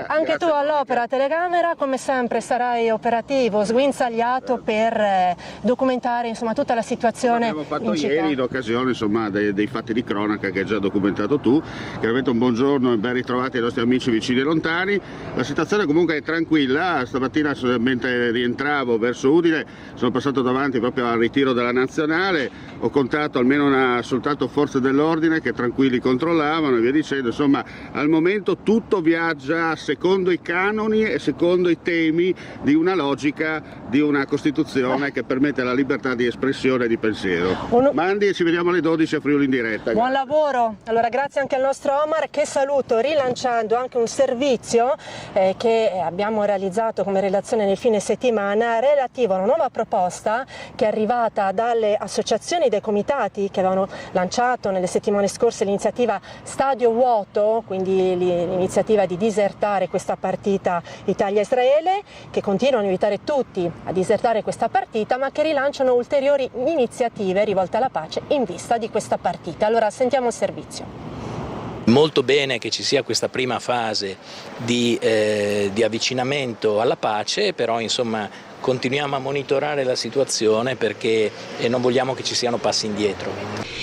Speaker 1: Anche tu all'opera telecamera come sempre sarai operativo, sguinzagliato per documentare insomma tutta la situazione.
Speaker 4: Abbiamo fatto ieri in occasione insomma dei fatti di cronaca che hai già documentato tu. Chiaramente un buongiorno e ben ritrovati ai nostri amici vicini e lontani. La situazione comunque è tranquilla, stamattina mentre rientravo verso Udine sono passato davanti proprio al ritiro della nazionale, ho contato almeno soltanto forze dell'ordine che tranquilli controllavano e via dicendo, insomma al momento tutto viaggia secondo i canoni e secondo i temi di una logica di una Costituzione che permette la libertà di espressione e di pensiero. Mandi e ci vediamo alle 12 a Friuli in diretta.
Speaker 1: Buon lavoro, allora grazie anche al nostro Omar che saluto rilanciando anche un servizio che abbiamo realizzato come redazione nel fine settimana relativo a una nuova proposta che è arrivata dalle associazioni dei comitati che avevano lanciato nelle settimane scorse l'iniziativa Stadio Vuoto, quindi l'iniziativa di disertare questa partita Italia-Israele, che continuano a invitare tutti a disertare questa partita ma che rilanciano ulteriori iniziative rivolte alla pace in vista di questa partita. Allora sentiamo il servizio.
Speaker 9: Molto bene che ci sia questa prima fase di avvicinamento alla pace, però insomma continuiamo a monitorare la situazione perché non vogliamo che ci siano passi indietro.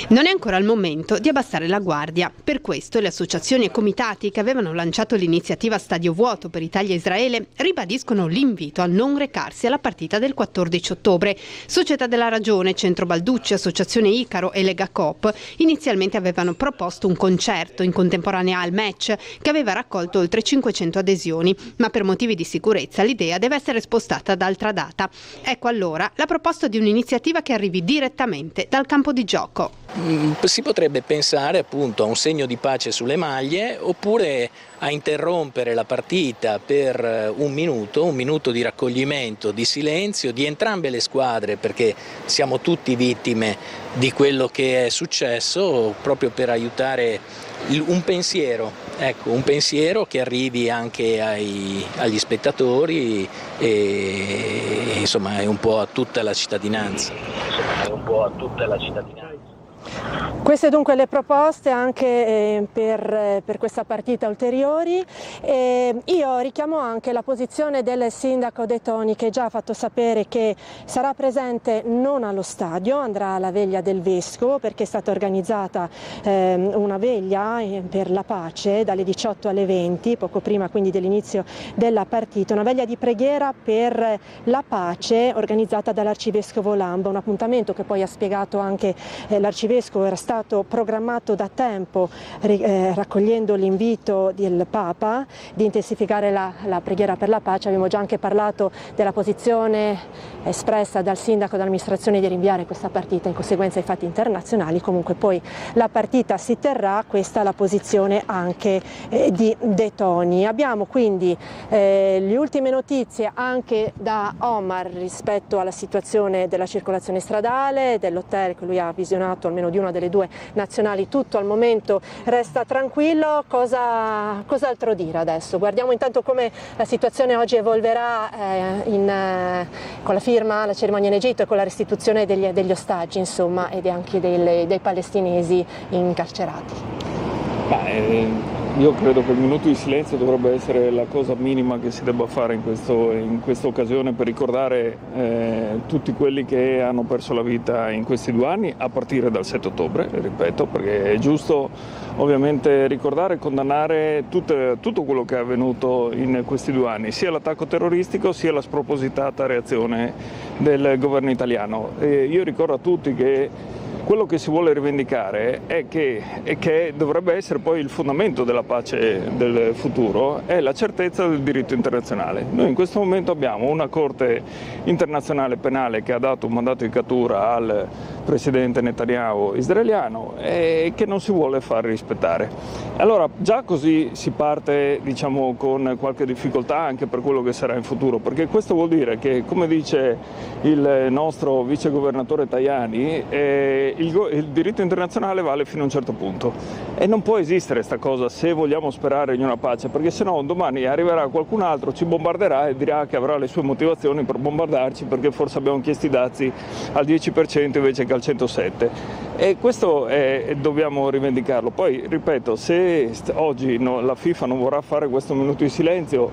Speaker 10: Non è ancora il momento di abbassare la guardia. Per questo le associazioni e comitati che avevano lanciato l'iniziativa Stadio Vuoto per Italia e Israele ribadiscono l'invito a non recarsi alla partita del 14 ottobre. Società della Ragione, Centro Balducci, Associazione Icaro e Lega Coop inizialmente avevano proposto un concerto in contemporanea al match che aveva raccolto oltre 500 adesioni, ma per motivi di sicurezza l'idea deve essere spostata ad altra data. Ecco allora la proposta di un'iniziativa che arrivi direttamente dal campo di gioco.
Speaker 9: Si potrebbe pensare appunto a un segno di pace sulle maglie oppure a interrompere la partita per un minuto di raccoglimento, di silenzio di entrambe le squadre perché siamo tutti vittime di quello che è successo, proprio per aiutare un pensiero che arrivi anche agli spettatori e insomma è un po' a tutta la cittadinanza.
Speaker 1: Queste dunque le proposte anche per questa partita ulteriori. Io richiamo anche la posizione del sindaco De Toni che già ha fatto sapere che sarà presente non allo stadio, andrà alla veglia del Vescovo perché è stata organizzata una veglia per la pace dalle 18 alle 20, poco prima quindi dell'inizio della partita, una veglia di preghiera per la pace organizzata dall'Arcivescovo Lamba, un appuntamento che poi ha spiegato anche l'Arcivescovo era stato programmato da tempo raccogliendo l'invito del Papa di intensificare la preghiera per la pace. Abbiamo già anche parlato della posizione espressa dal sindaco dell'amministrazione di rinviare questa partita in conseguenza ai fatti internazionali, comunque poi la partita si terrà, questa è la posizione anche di De Toni. Abbiamo quindi le ultime notizie anche da Omar rispetto alla situazione della circolazione stradale, dell'hotel che lui ha visionato, almeno di una delle due nazionali, tutto al momento resta tranquillo. Cos'altro dire adesso? Guardiamo intanto come la situazione oggi evolverà con la firma, la cerimonia in Egitto e con la restituzione degli ostaggi, insomma, ed anche dei palestinesi incarcerati.
Speaker 2: Io credo che il minuto di silenzio dovrebbe essere la cosa minima che si debba fare in questa occasione per ricordare tutti quelli che hanno perso la vita in questi 2 anni a partire dal 7 ottobre, ripeto, perché è giusto ovviamente ricordare e condannare tutto quello che è avvenuto in questi 2 anni, sia l'attacco terroristico sia la spropositata reazione del governo italiano. Io ricordo a tutti che quello che si vuole rivendicare è che dovrebbe essere poi il fondamento della pace del futuro, è la certezza del diritto internazionale. Noi in questo momento abbiamo una Corte internazionale penale che ha dato un mandato di cattura al presidente Netanyahu israeliano e che non si vuole far rispettare. Allora già così si parte, diciamo, con qualche difficoltà anche per quello che sarà in futuro, perché questo vuol dire che, come dice il nostro vicegovernatore Tajani, il diritto internazionale vale fino a un certo punto e non può esistere questa cosa se vogliamo sperare in una pace, perché sennò domani arriverà qualcun altro, ci bombarderà e dirà che avrà le sue motivazioni per bombardarci perché forse abbiamo chiesto i dazi al 10% invece che al 107%, e questo dobbiamo rivendicarlo. Poi ripeto, se oggi la FIFA non vorrà fare questo minuto di silenzio,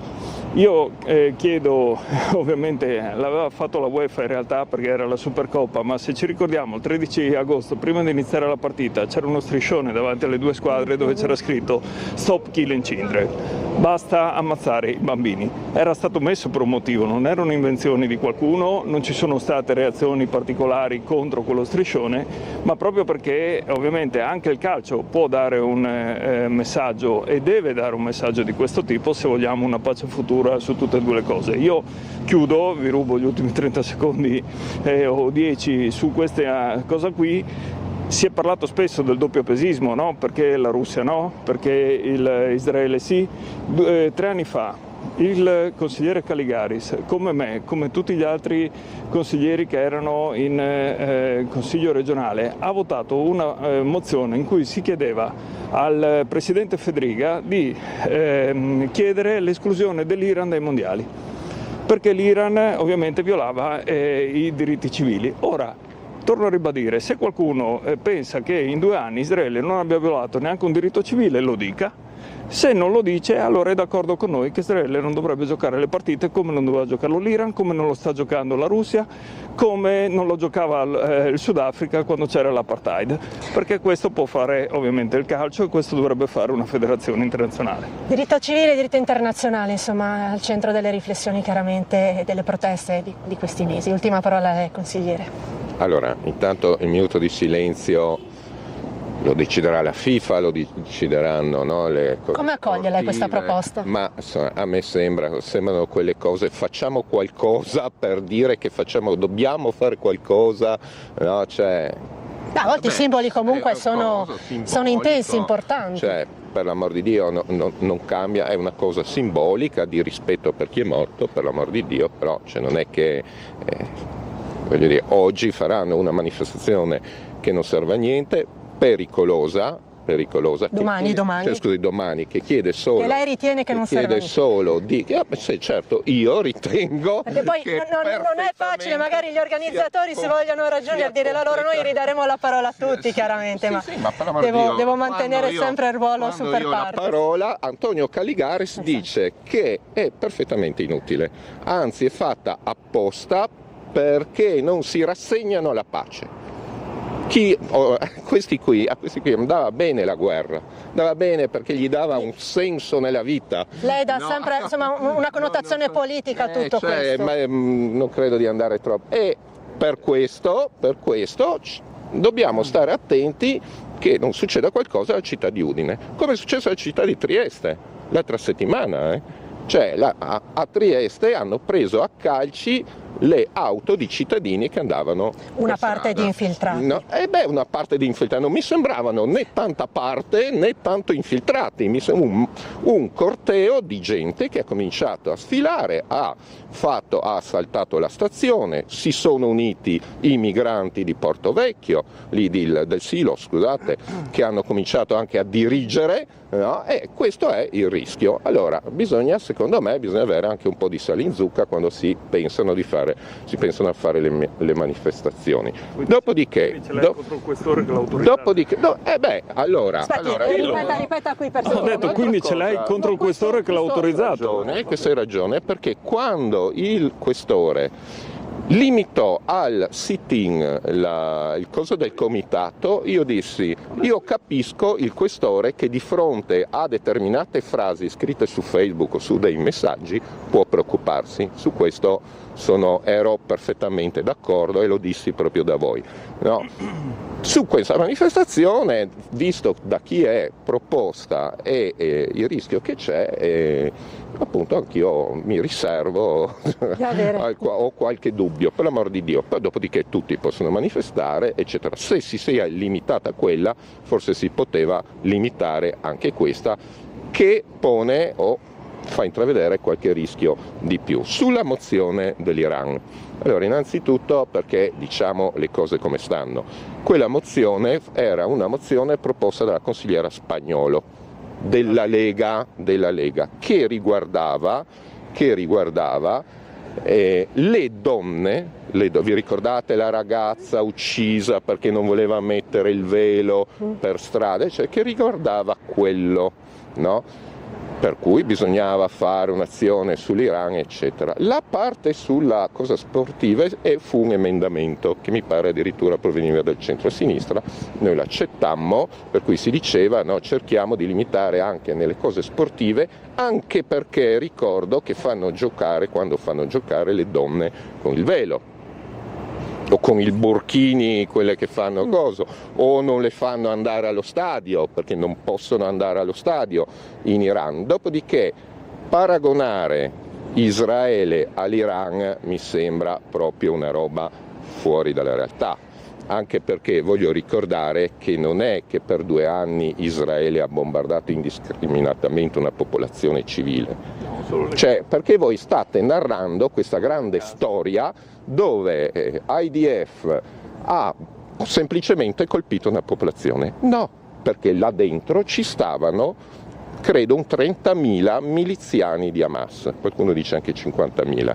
Speaker 2: io chiedo, ovviamente l'aveva fatto la UEFA in realtà perché era la Supercoppa, ma se ci ricordiamo il 13 agosto, prima di iniziare la partita, c'era uno striscione davanti alle due squadre dove c'era scritto Stop Killing Children, basta ammazzare i bambini. Era stato messo per un motivo, non erano invenzioni di qualcuno, non ci sono state reazioni particolari contro quello striscione, ma proprio perché ovviamente anche il calcio può dare un messaggio e deve dare un messaggio di questo tipo se vogliamo una pace futura su tutte e due le cose. Io chiudo, vi rubo gli ultimi 30 secondi o 10 su questa cosa qui. Si è parlato spesso del doppiopesismo, no? Perché la Russia no? Perché Israele sì? 3 anni fa il consigliere Caligaris, come me, come tutti gli altri consiglieri che erano in consiglio regionale, ha votato una mozione in cui si chiedeva al presidente Fedriga di chiedere l'esclusione dell'Iran dai mondiali, perché l'Iran ovviamente violava i diritti civili. Ora, torno a ribadire, se qualcuno pensa che in 2 anni Israele non abbia violato neanche un diritto civile, lo dica. Se non lo dice, allora è d'accordo con noi che Israele non dovrebbe giocare le partite come non doveva giocarlo l'Iran, come non lo sta giocando la Russia, come non lo giocava il Sudafrica quando c'era l'apartheid, perché questo può fare ovviamente il calcio e questo dovrebbe fare una federazione internazionale.
Speaker 1: Diritto civile e diritto internazionale, insomma, al centro delle riflessioni chiaramente e delle proteste di questi mesi. Ultima parola, consigliere.
Speaker 3: Allora, intanto il minuto di silenzio lo deciderà la FIFA, lo decideranno, no, le
Speaker 1: Come accoglie lei questa proposta?
Speaker 3: Ma a me sembrano quelle cose, facciamo qualcosa per dire che dobbiamo fare qualcosa, no? Cioè,
Speaker 1: a volte i simboli comunque sono intensi, importanti.
Speaker 3: Cioè, per l'amor di Dio non cambia, è una cosa simbolica di rispetto per chi è morto, per l'amor di Dio, però non è che voglio dire, oggi faranno una manifestazione che non serve a niente, pericolosa. Domani, che chiede solo.
Speaker 1: Che lei ritiene che non serve a niente.
Speaker 3: Solo di. Sì, certo, io ritengo.
Speaker 1: Perché poi non è facile, magari gli organizzatori se vogliono raggiungere a dire la loro, noi ridaremo la parola a tutti, chiaramente, ma devo mantenere sempre il ruolo super partes.
Speaker 3: La parola, Antonio Caligaris dice che è perfettamente inutile, anzi è fatta apposta perché non si rassegnano alla pace. A questi qui andava bene la guerra, andava bene perché gli dava un senso nella vita.
Speaker 1: Lei dà sempre una connotazione politica a tutto questo.
Speaker 3: Ma non credo di andare troppo. E per questo dobbiamo stare attenti che non succeda qualcosa alla città di Udine, come è successo alla città di Trieste l'altra settimana. Cioè a Trieste hanno preso a calci le auto di cittadini che andavano
Speaker 1: una parte di infiltrati.
Speaker 3: No, una parte di infiltrati, non mi sembravano né tanta parte né tanto infiltrati, mi sembra un corteo di gente che ha cominciato a sfilare, ha assaltato la stazione, si sono uniti i migranti di Porto Vecchio, del Silo, scusate, che hanno cominciato anche a dirigere, no? E questo è il rischio. Allora secondo me bisogna avere anche un po' di sale in zucca quando si pensano a fare le manifestazioni. Dopodiché,
Speaker 1: ripeta qui per
Speaker 2: ho detto, quindi ce l'hai contro il questore che l'ha autorizzato.
Speaker 3: Questa è ragione, perché quando il questore limitò al sit-in il coso del comitato, io dissi, io capisco il questore che di fronte a determinate frasi scritte su Facebook o su dei messaggi può preoccuparsi. Su questo ero perfettamente d'accordo e lo dissi proprio da voi. No? Su questa manifestazione, visto da chi è proposta e il rischio che c'è, appunto anch'io mi riservo, ho qualche dubbio, per l'amor di Dio. Poi dopodiché tutti possono manifestare, eccetera. Se si sia limitata a quella, forse si poteva limitare anche questa, che pone o fa intravedere qualche rischio di più. Sulla mozione dell'Iran, allora innanzitutto perché diciamo le cose come stanno, quella mozione era una mozione proposta dalla consigliera Spagnolo della Lega che riguardava le donne, vi ricordate la ragazza uccisa perché non voleva mettere il velo per strada, cioè che riguardava quello, no? Per cui bisognava fare un'azione sull'Iran, eccetera. La parte sulla cosa sportiva fu un emendamento che mi pare addirittura proveniva dal centro-sinistra, noi l'accettammo, per cui si diceva no, cerchiamo di limitare anche nelle cose sportive, anche perché ricordo che quando fanno giocare le donne con il velo, o con il burkini, quelle che fanno coso, o non le fanno andare allo stadio, perché non possono andare allo stadio in Iran. Dopodiché paragonare Israele all'Iran mi sembra proprio una roba fuori dalla realtà, anche perché voglio ricordare che non è che per 2 anni Israele ha bombardato indiscriminatamente una popolazione civile. Cioè, perché voi state narrando questa grande storia dove IDF ha semplicemente colpito una popolazione. No, perché là dentro ci stavano, credo, 30.000 miliziani di Hamas, qualcuno dice anche 50.000,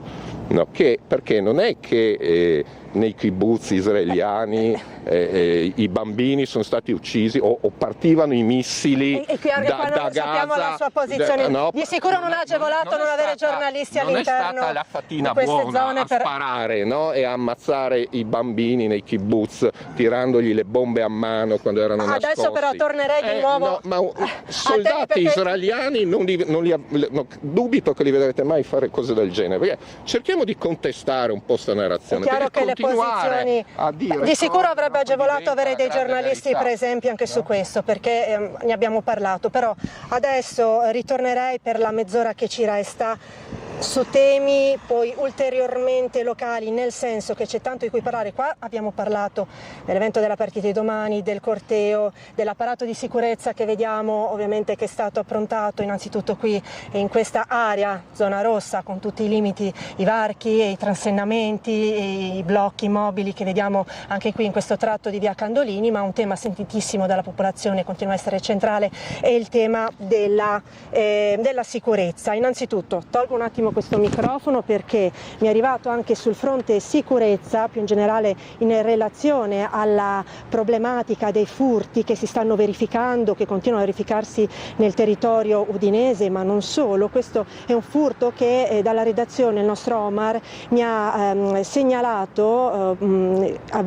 Speaker 3: no, perché non è che nei kibbutz israeliani i bambini sono stati uccisi o partivano i missili
Speaker 1: e qui anche
Speaker 3: da Gaza.
Speaker 1: Sappiamo la sua posizione, di sicuro non ha agevolato non avere giornalisti all'interno
Speaker 3: non è stata la fatina
Speaker 1: di queste
Speaker 3: buona
Speaker 1: zone
Speaker 3: a sparare, no? E a ammazzare i bambini nei kibbutz tirandogli le bombe a mano quando erano nascosti.
Speaker 1: Adesso però tornerei di nuovo
Speaker 3: soldati israeliani dubito che li vedrete mai fare cose del genere, perché cerchiamo di contestare un po' sta narrazione.
Speaker 1: È chiaro che le posizioni di sicuro avrebbe agevolato avere dei giornalisti presenti anche su questo, perché ne abbiamo parlato, però adesso ritornerei per la mezz'ora che ci resta su temi poi ulteriormente locali, nel senso che c'è tanto di cui parlare. Qua abbiamo parlato dell'evento della partita di domani, del corteo, dell'apparato di sicurezza che vediamo ovviamente che è stato approntato innanzitutto qui in questa area, zona rossa, con tutti i limiti, i varchi e i transennamenti e i blocchi mobili che vediamo anche qui in questo tratto di via Candolini, ma un tema sentitissimo dalla popolazione, continua a essere centrale, è il tema della sicurezza. Innanzitutto tolgo un attimo questo microfono perché mi è arrivato anche sul fronte sicurezza, più in generale in relazione alla problematica dei furti che si stanno verificando, che continuano a verificarsi nel territorio udinese, ma non solo. Questo è un furto che dalla redazione il nostro Omar mi ha segnalato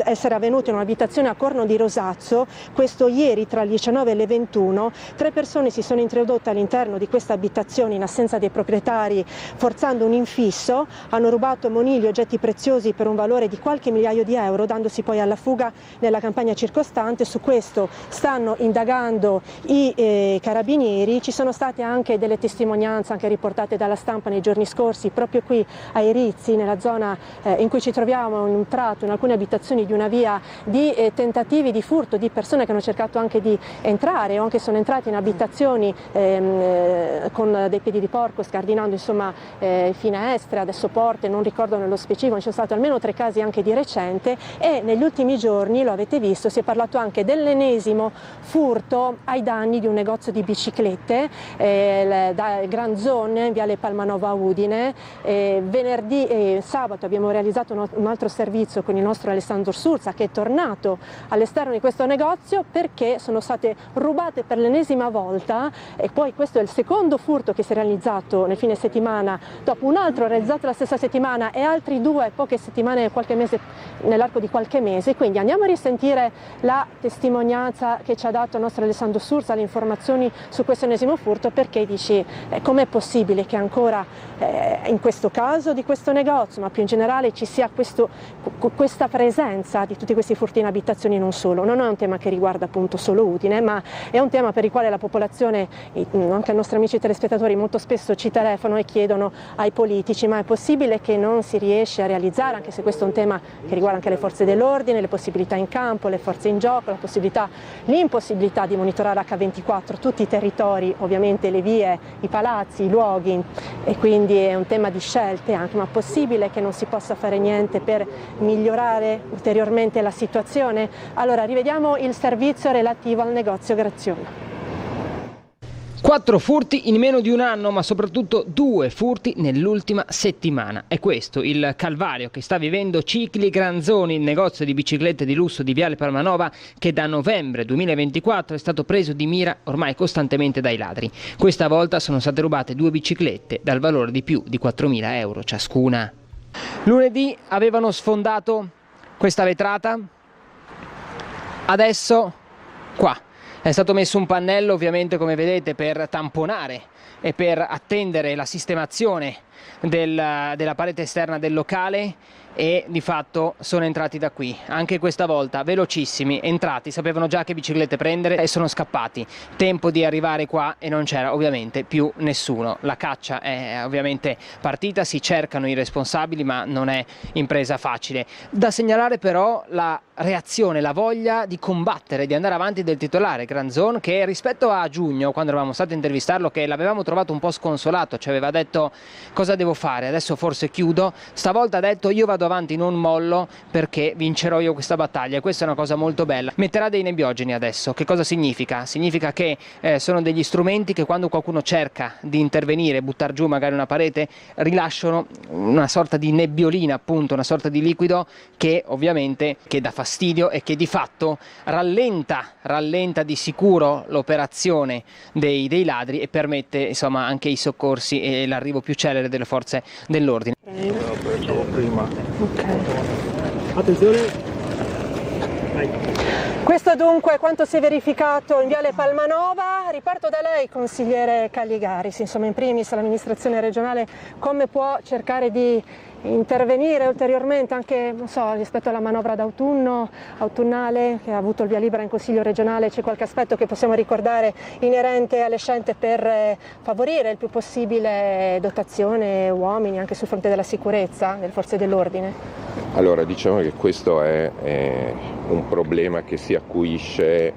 Speaker 1: essere avvenuto in un'abitazione a Corno di Rosazzo. Questo ieri tra le 19 e le 21 3 persone si sono introdotte all'interno di questa abitazione in assenza dei proprietari, forzando un infisso, hanno rubato monili e oggetti preziosi per un valore di qualche migliaio di euro, dandosi poi alla fuga nella campagna circostante. Su questo stanno indagando i carabinieri. Ci sono state anche delle testimonianze anche riportate dalla stampa nei giorni scorsi, proprio qui ai Rizzi, nella zona in cui ci troviamo, in un tratto, in alcune abitazioni di una via, di tentativi di furto di persone che hanno cercato anche di entrare o anche sono entrate in abitazioni con dei piedi di porco, scardinando insomma finestre, adesso porte, non ricordo nello specifico, ci sono stati almeno 3 casi anche di recente, e negli ultimi giorni, lo avete visto, si è parlato anche dell'ennesimo furto ai danni di un negozio di biciclette da Grand Zone in viale Palmanova a Udine. Venerdì e sabato abbiamo realizzato un altro servizio con il nostro Alessandro Surza, che è tornato all'esterno di questo negozio perché sono state rubate per l'ennesima volta, e poi questo è il secondo furto che si è realizzato nel fine settimana dopo un altro realizzato la stessa settimana e altri 2 poche settimane, qualche mese, nell'arco di qualche mese. Quindi andiamo a risentire la testimonianza che ci ha dato il nostro Alessandro Surza, le informazioni su questo ennesimo furto, perché dici com'è possibile che ancora in questo caso di questo negozio, ma più in generale, ci sia questa presenza di tutti questi furti in abitazioni. Non solo, non è un tema che riguarda appunto solo Udine, ma è un tema per il quale la popolazione, anche i nostri amici telespettatori, molto spesso ci telefonano e chiedono ai politici: ma è possibile che non si riesce a realizzare, anche se questo è un tema che riguarda anche le forze dell'ordine, le possibilità in campo, le forze in gioco, l'impossibilità di monitorare H24 tutti i territori, ovviamente le vie, i palazzi, i luoghi, e quindi è un tema di scelte anche. Ma possibile che non si possa fare niente per migliorare ulteriormente la situazione? Allora rivediamo il servizio relativo al negozio Grazione.
Speaker 11: 4 furti in meno di un anno, ma soprattutto 2 furti nell'ultima settimana. È questo il calvario che sta vivendo Cicli Granzoni, il negozio di biciclette di lusso di Viale Palmanova, che da novembre 2024 è stato preso di mira ormai costantemente dai ladri. Questa volta sono state rubate 2 biciclette dal valore di più di 4.000 euro ciascuna. Lunedì avevano sfondato questa vetrata, adesso qua. È stato messo un pannello, ovviamente, come vedete, per tamponare e per attendere la sistemazione della parete esterna del locale, e di fatto sono entrati da qui. Anche questa volta velocissimi, entrati, sapevano già che biciclette prendere e sono scappati. Tempo di arrivare qua e non c'era ovviamente più nessuno. La caccia è ovviamente partita, si cercano i responsabili, ma non è impresa facile. Da segnalare però la reazione, la voglia di combattere, di andare avanti del titolare Granzon, che rispetto a giugno, quando eravamo stati a intervistarlo, che l'avevamo trovato un po' sconsolato, ci aveva detto: cosa devo fare, adesso forse chiudo. Stavolta ha detto: io vado avanti, non mollo, perché vincerò io questa battaglia. E questa è una cosa molto bella. Metterà dei nebbiogeni adesso. Che cosa significa? Significa che sono degli strumenti che, quando qualcuno cerca di intervenire, buttare giù magari una parete, rilasciano una sorta di nebbiolina, appunto, una sorta di liquido che ovviamente dà fastidio e che di fatto rallenta di sicuro l'operazione dei ladri e permette, insomma, anche i soccorsi e l'arrivo più celere delle forze dell'ordine.
Speaker 12: Attenzione. Vai.
Speaker 1: Questo dunque quanto si è verificato in Viale Palmanova. Riparto da lei, consigliere Calligaris, insomma, in primis l'amministrazione regionale come può cercare di intervenire ulteriormente anche, non so, rispetto alla manovra autunnale che ha avuto il via libera in Consiglio regionale. C'è qualche aspetto che possiamo ricordare inerente alle scelte per favorire il più possibile dotazione uomini anche sul fronte della sicurezza delle forze dell'ordine?
Speaker 3: Allora, diciamo che questo è un problema che si acuisce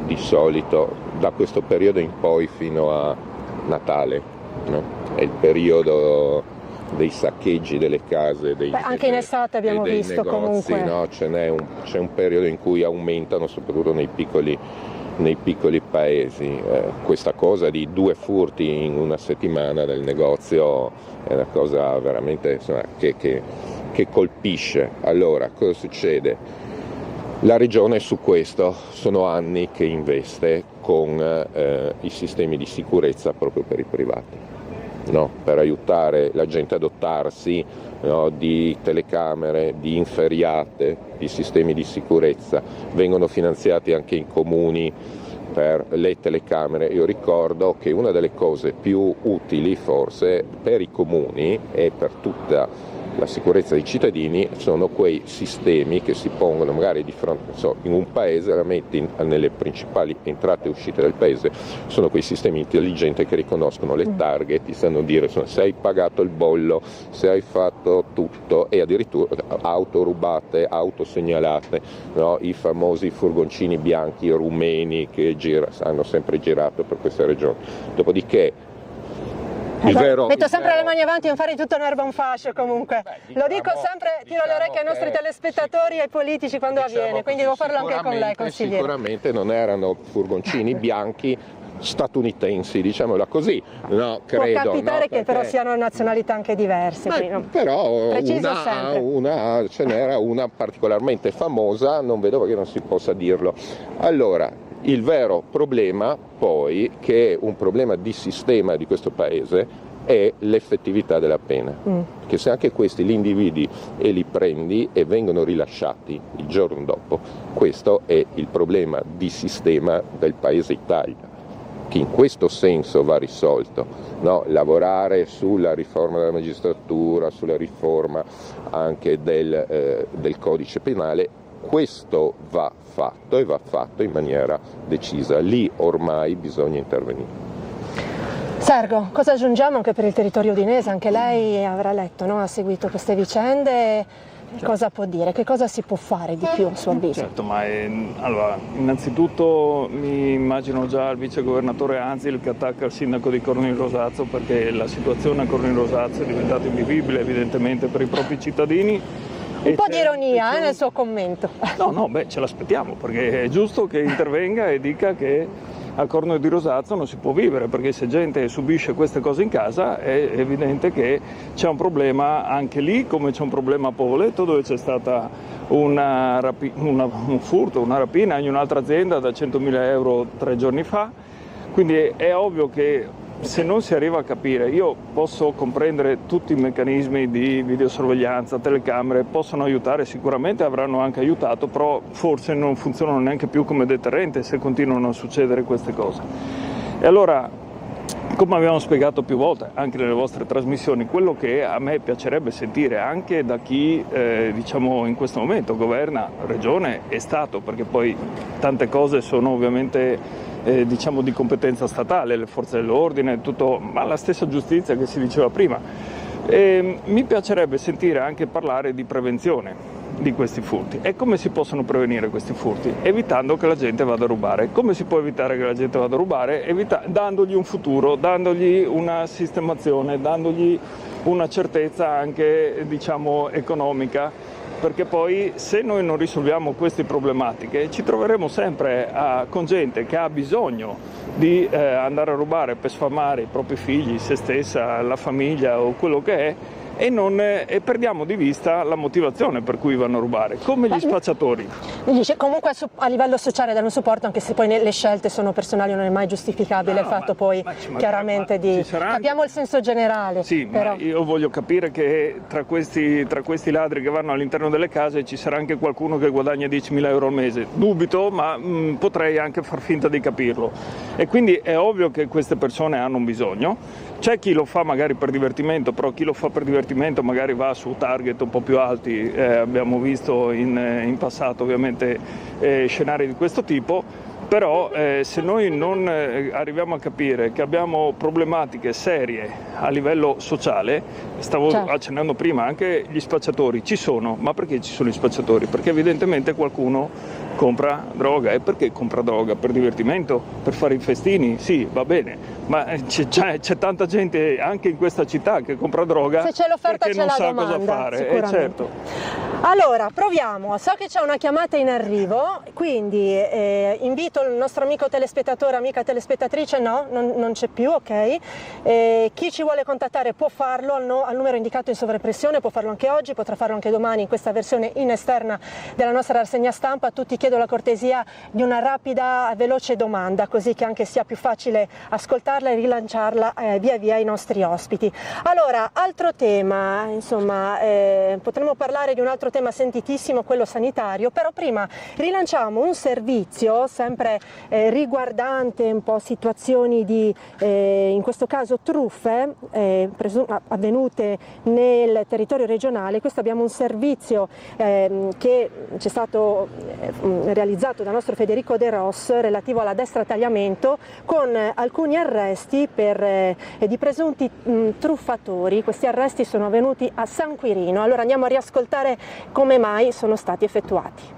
Speaker 3: di solito da questo periodo in poi fino a Natale, no? È il periodo dei saccheggi delle case,
Speaker 1: anche in estate abbiamo visto negozi, comunque.
Speaker 3: No? C'è un periodo in cui aumentano, soprattutto nei piccoli paesi. Questa cosa di 2 furti in una settimana del negozio è una cosa veramente, insomma, che colpisce. Allora, cosa succede? La regione su questo sono anni che investe con i sistemi di sicurezza proprio per i privati. No, per aiutare la gente a dotarsi, no, di telecamere, di inferriate, di sistemi di sicurezza. Vengono finanziati anche i comuni per le telecamere. Io ricordo che una delle cose più utili forse per i comuni e per tutta la sicurezza dei cittadini sono quei sistemi che si pongono magari di fronte, in un paese, la metti nelle principali entrate e uscite del paese, sono quei sistemi intelligenti che riconoscono le targhe, ti sanno dire se hai pagato il bollo, se hai fatto tutto, e addirittura auto rubate, auto segnalate, no? I famosi furgoncini bianchi rumeni che hanno sempre girato per questa regione. Dopodiché
Speaker 1: metto sempre le mani avanti, non fare tutto un'erba un fascio comunque. Lo dico sempre, tiro le orecchie ai nostri telespettatori e ai politici quando avviene, quindi devo farlo anche con lei, consigliere.
Speaker 3: Sicuramente non erano furgoncini bianchi statunitensi, diciamola così, no, credo.
Speaker 1: Può capitare, no, che però siano nazionalità anche diverse.
Speaker 3: Però ce n'era una particolarmente famosa, non vedo perché non si possa dirlo. Allora, il vero problema poi, che è un problema di sistema di questo paese, è l'effettività della pena, che se anche questi li individui e li prendi e vengono rilasciati il giorno dopo, questo è il problema di sistema del Paese Italia, che in questo senso va risolto, no? Lavorare sulla riforma della magistratura, sulla riforma anche del codice penale, questo va fatto e va fatto in maniera decisa, lì ormai bisogna intervenire.
Speaker 1: Sergo, cosa aggiungiamo anche per il territorio udinese? Anche lei avrà letto, no? Ha seguito queste vicende, cosa può dire? Che cosa si può fare di più a suo avviso?
Speaker 2: Certo, ma allora, innanzitutto mi immagino già il vicegovernatore Anzil che attacca il sindaco di Corno Rosazzo, perché la situazione a Corno Rosazzo è diventata invivibile evidentemente per i propri cittadini.
Speaker 1: Un po' di ironia nel suo commento.
Speaker 2: No, ce l'aspettiamo, perché è giusto che intervenga e dica che a Corno di Rosazzo non si può vivere, perché se gente subisce queste cose in casa è evidente che c'è un problema anche lì, come c'è un problema a Povoletto, dove c'è stata un furto, una rapina in un'altra azienda da 100.000 euro 3 giorni fa. Quindi è ovvio che se non si arriva a capire, io posso comprendere tutti i meccanismi di videosorveglianza, telecamere, possono aiutare, sicuramente avranno anche aiutato, però forse non funzionano neanche più come deterrente se continuano a succedere queste cose. E allora, come abbiamo spiegato più volte anche nelle vostre trasmissioni, quello che a me piacerebbe sentire anche da chi diciamo in questo momento governa Regione e Stato, perché poi tante cose sono ovviamente diciamo di competenza statale, le forze dell'ordine, tutto, ma la stessa giustizia che si diceva prima. Mi piacerebbe sentire anche parlare di prevenzione di questi furti. E come si possono prevenire questi furti? Evitando che la gente vada a rubare. Come si può evitare che la gente vada a rubare? Dandogli un futuro, dandogli una sistemazione, dandogli una certezza anche diciamo economica, perché poi se noi non risolviamo queste problematiche ci troveremo sempre con gente che ha bisogno di andare a rubare per sfamare i propri figli, se stessa, la famiglia o quello che è, e perdiamo di vista la motivazione per cui vanno a rubare, come gli spacciatori.
Speaker 1: Mi dice, comunque a livello sociale danno un supporto, anche se poi le scelte sono personali, non è mai giustificabile il fatto poi chiaramente di... Capiamo il senso generale.
Speaker 2: Sì, però... ma io voglio capire che tra questi ladri che vanno all'interno delle case ci sarà anche qualcuno che guadagna 10.000 euro al mese. Dubito, ma potrei anche far finta di capirlo. E quindi è ovvio che queste persone hanno un bisogno. C'è chi lo fa magari per divertimento, però chi lo fa per divertimento magari va su target un po' più alti, abbiamo visto in passato ovviamente scenari di questo tipo, però se noi non arriviamo a capire che abbiamo problematiche serie a livello sociale, stavo accennando prima, anche gli spacciatori ci sono, ma perché ci sono gli spacciatori? Perché evidentemente qualcuno compra droga. E perché compra droga? Per divertimento? Per fare i festini? Sì, va bene, ma c'è tanta gente anche in questa città che compra droga perché non sa cosa fare. Certo.
Speaker 1: Allora, proviamo, so che c'è una chiamata in arrivo, quindi invito il nostro amico telespettatore, amica telespettatrice, no, non c'è più, ok. Chi ci vuole contattare può farlo al numero indicato in sovraimpressione, può farlo anche oggi, potrà farlo anche domani in questa versione in esterna della nostra rassegna stampa. A tutti chiedo la cortesia di una rapida, veloce domanda, così che anche sia più facile ascoltarla e rilanciarla via via ai nostri ospiti. Allora, altro tema, insomma, potremmo parlare di un altro tema sentitissimo, quello sanitario, però prima rilanciamo un servizio sempre riguardante un po' situazioni di, in questo caso truffe avvenute nel territorio regionale. Questo abbiamo un servizio che c'è stato realizzato dal nostro Federico De Ros relativo all'addestratagliamento, con alcuni arresti di presunti truffatori. Questi arresti sono avvenuti a San Quirino. Allora andiamo a riascoltare come mai sono stati effettuati.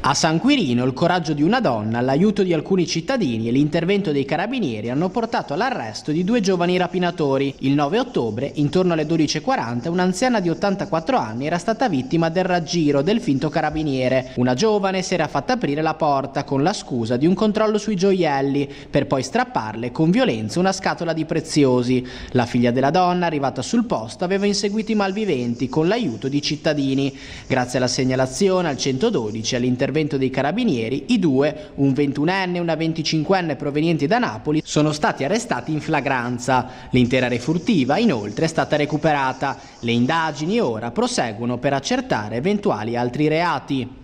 Speaker 13: A San Quirino il coraggio di una donna, l'aiuto di alcuni cittadini e l'intervento dei carabinieri hanno portato all'arresto di 2 giovani rapinatori. Il 9 ottobre, intorno alle 12:40, un'anziana di 84 anni era stata vittima del raggiro del finto carabiniere. Una giovane si era fatta aprire la porta con la scusa di un controllo sui gioielli, per poi strapparle con violenza una scatola di preziosi. La figlia della donna, arrivata sul posto, aveva inseguito i malviventi con l'aiuto di cittadini. Grazie alla segnalazione al 112 e all'intervento l'intervento dei carabinieri, i due, un 21enne e una 25enne provenienti da Napoli, sono stati arrestati in flagranza. L'intera refurtiva, inoltre, è stata recuperata. Le indagini ora proseguono per accertare eventuali altri reati.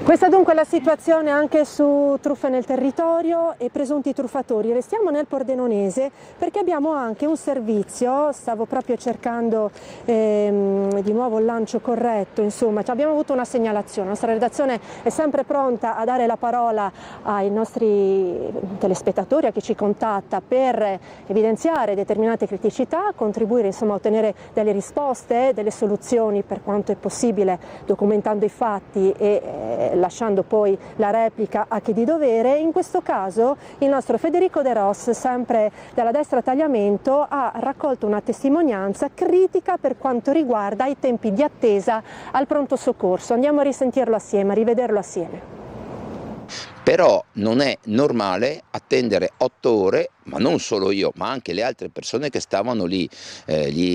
Speaker 1: Questa dunque è la situazione anche su truffe nel territorio e presunti truffatori. Restiamo nel Pordenonese perché abbiamo anche un servizio, stavo proprio cercando di nuovo il lancio corretto, insomma abbiamo avuto una segnalazione, la nostra redazione è sempre pronta a dare la parola ai nostri telespettatori, a chi ci contatta per evidenziare determinate criticità, contribuire insomma a ottenere delle risposte, delle soluzioni per quanto è possibile, documentando i fatti e lasciando poi la replica a chi di dovere. In questo caso il nostro Federico De Ros, sempre dalla destra tagliamento, ha raccolto una testimonianza critica per quanto riguarda i tempi di attesa al pronto soccorso. Andiamo a risentirlo assieme, a rivederlo assieme.
Speaker 14: Però non è normale attendere 8 ore, ma non solo io, ma anche le altre persone che stavano lì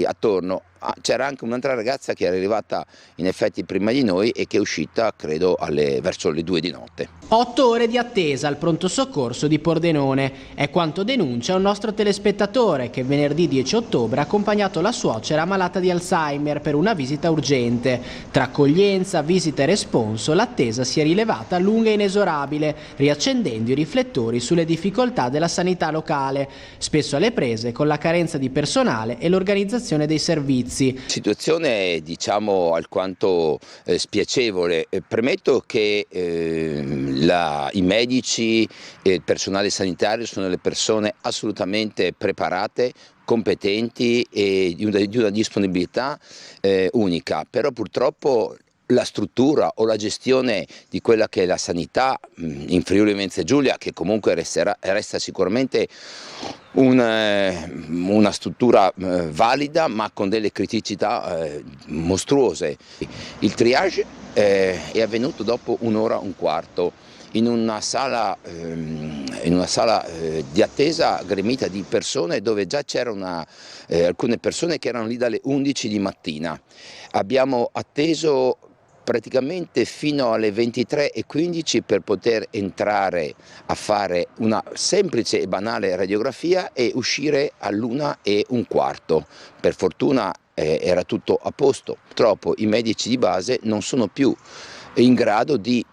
Speaker 14: attorno. C'era anche un'altra ragazza che era arrivata in effetti prima di noi e che è uscita credo verso le 2 di notte.
Speaker 13: 8 ore di attesa al pronto soccorso di Pordenone è quanto denuncia un nostro telespettatore che venerdì 10 ottobre ha accompagnato la suocera malata di Alzheimer per una visita urgente. Tra accoglienza, visita e responso l'attesa si è rilevata lunga e inesorabile, riaccendendo i riflettori sulle difficoltà della sanità locale, spesso alle prese con la carenza di personale e l'organizzazione dei servizi.
Speaker 14: Situazione diciamo alquanto spiacevole. Premetto che i medici e il personale sanitario sono le persone assolutamente preparate, competenti e di una disponibilità unica, però purtroppo la struttura o la gestione di quella che è la sanità in Friuli Venezia Giulia, che comunque resta sicuramente una struttura valida ma con delle criticità mostruose. Il triage è avvenuto dopo 1 ora e un quarto in una sala di attesa gremita di persone dove già c'erano alcune persone che erano lì dalle 11 di mattina. Abbiamo atteso praticamente fino alle 23:15 per poter entrare a fare una semplice e banale radiografia e uscire all'1:15. Per fortuna era tutto a posto. Purtroppo i medici di base non sono più in grado di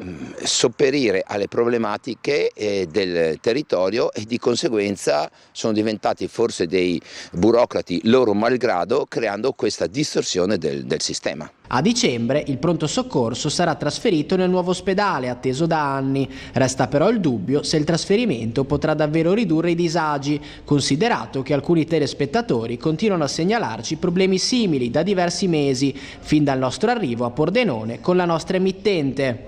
Speaker 14: sopperire alle problematiche del territorio e di conseguenza sono diventati forse dei burocrati loro malgrado, creando questa distorsione del sistema.
Speaker 13: A dicembre il pronto soccorso sarà trasferito nel nuovo ospedale atteso da anni. Resta però il dubbio se il trasferimento potrà davvero ridurre i disagi, considerato che alcuni telespettatori continuano a segnalarci problemi simili da diversi mesi, fin dal nostro arrivo a Pordenone con la nostra emittente.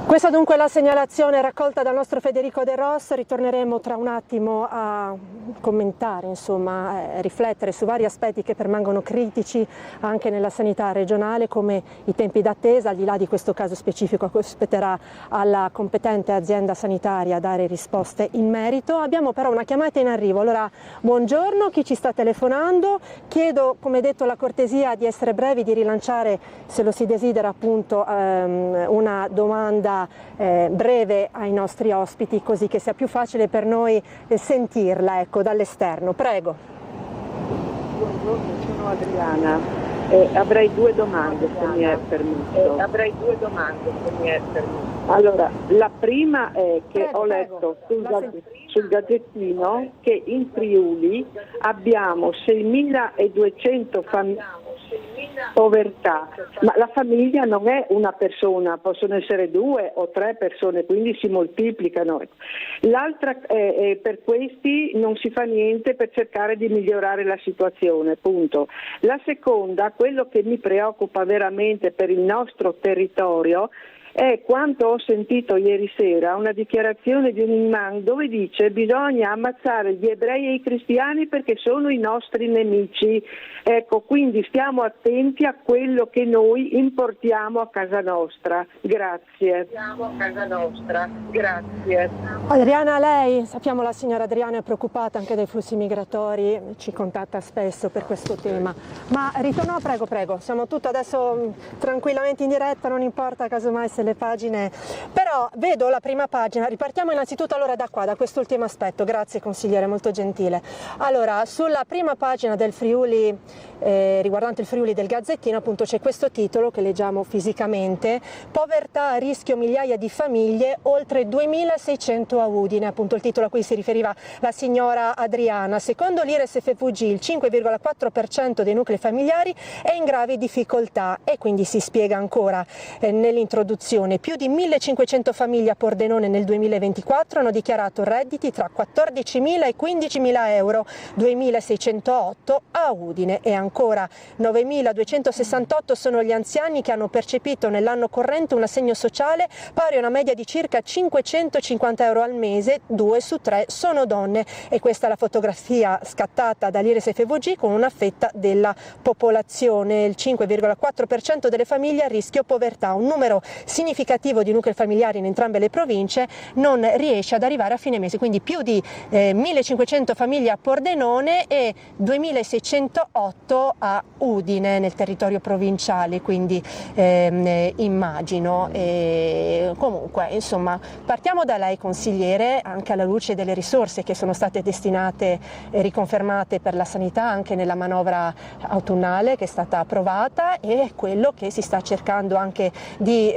Speaker 1: Questa dunque è la segnalazione raccolta dal nostro Federico De Ros. Ritorneremo tra un attimo a commentare, insomma, a riflettere su vari aspetti che permangono critici anche nella sanità regionale, come i tempi d'attesa. Al di là di questo caso specifico, spetterà alla competente azienda sanitaria dare risposte in merito. Abbiamo però una chiamata in arrivo. Allora, buongiorno, chi ci sta telefonando? Chiedo, come detto, la cortesia di essere brevi, di rilanciare, se lo si desidera, appunto una domanda breve ai nostri ospiti, così che sia più facile per noi sentirla, ecco, dall'esterno. Prego.
Speaker 15: Buongiorno, sono Adriana. Avrei 2 domande se mi è permesso. Allora, la prima è che ho letto sul Gazzettino che in Friuli abbiamo 6.200 famiglie povertà, ma la famiglia non è una persona, possono essere 2 o 3 persone, quindi si moltiplicano. L'altra per questi non si fa niente per cercare di migliorare la situazione, punto. La seconda, quello che mi preoccupa veramente per il nostro territorio, è quanto ho sentito ieri sera, una dichiarazione di un imam dove dice bisogna ammazzare gli ebrei e i cristiani perché sono i nostri nemici. Ecco, quindi stiamo attenti a quello che noi importiamo a casa nostra. Grazie. Grazie.
Speaker 1: Adriana, lei, sappiamo la signora Adriana è preoccupata anche dei flussi migratori, ci contatta spesso per questo tema, ma ritorno, prego, siamo tutto adesso tranquillamente in diretta, non importa casomai se le pagine, però vedo la prima pagina, ripartiamo innanzitutto allora da qua, da quest'ultimo aspetto, grazie consigliere, molto gentile. Allora, sulla prima pagina del Friuli, riguardante il Friuli del Gazzettino, appunto c'è questo titolo che leggiamo fisicamente: povertà a rischio migliaia di famiglie, oltre 2600 a Udine, appunto il titolo a cui si riferiva la signora Adriana. Secondo l'IRES-FVG il 5,4% dei nuclei familiari è in gravi difficoltà e quindi si spiega ancora nell'introduzione: più di 1500 famiglie a Pordenone nel 2024 hanno dichiarato redditi tra 14.000 e 15.000 euro, 2608 a Udine, e ancora 9.268 sono gli anziani che hanno percepito nell'anno corrente un assegno sociale pari a una media di circa 550 euro al mese, 2 su 3 sono donne, e questa è la fotografia scattata dall'IRES-FVG con una fetta della popolazione, il 5,4% delle famiglie a rischio povertà, un numero significativo di nuclei familiari in entrambe le province non riesce ad arrivare a fine mese, quindi più di 1500 famiglie a Pordenone e 2608 a Udine nel territorio provinciale, quindi immagino. Comunque, insomma, partiamo da lei consigliere, anche alla luce delle risorse che sono state destinate e riconfermate per la sanità anche nella manovra autunnale che è stata approvata, e quello che si sta cercando anche di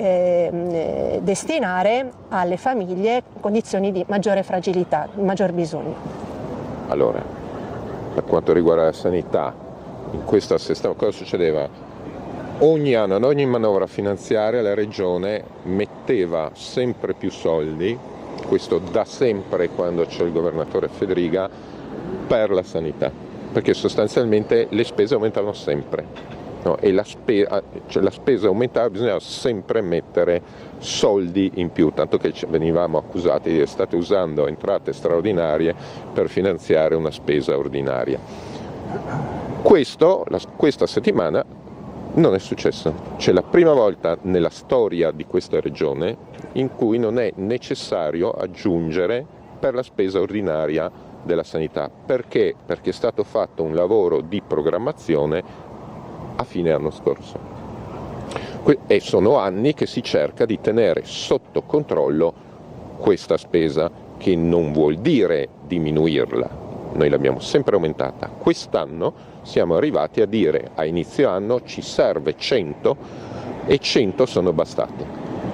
Speaker 1: destinare alle famiglie in condizioni di maggiore fragilità, maggior bisogno.
Speaker 3: Allora, per quanto riguarda la sanità, in questo assestamento cosa succedeva? Ogni anno, ad ogni manovra finanziaria, la Regione metteva sempre più soldi, questo da sempre quando c'è il governatore Fedriga, per la sanità, perché sostanzialmente le spese aumentavano sempre, no? E la spesa aumentava, bisognava sempre mettere soldi in più, tanto che venivamo accusati di essere usando entrate straordinarie per finanziare una spesa ordinaria. Questa settimana non è successo. C'è la prima volta nella storia di questa regione in cui non è necessario aggiungere per la spesa ordinaria della sanità. Perché? Perché è stato fatto un lavoro di programmazione a fine anno scorso. E sono anni che si cerca di tenere sotto controllo questa spesa, che non vuol dire diminuirla. Noi l'abbiamo sempre aumentata. Quest'anno siamo arrivati a dire a inizio anno ci serve 100 e 100 sono bastati.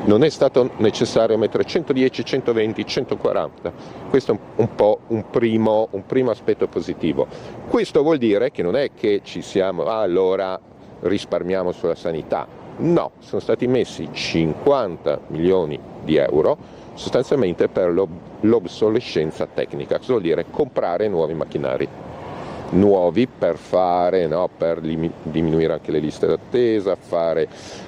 Speaker 3: Non è stato necessario mettere 110, 120, 140. Questo è un po' un primo aspetto positivo. Questo vuol dire che non è che ci siamo, allora risparmiamo sulla sanità. No, sono stati messi 50 milioni di euro sostanzialmente per l'obsolescenza tecnica. Cosa vuol dire? Comprare nuovi macchinari, nuovi per fare, no, per diminuire anche le liste d'attesa, fare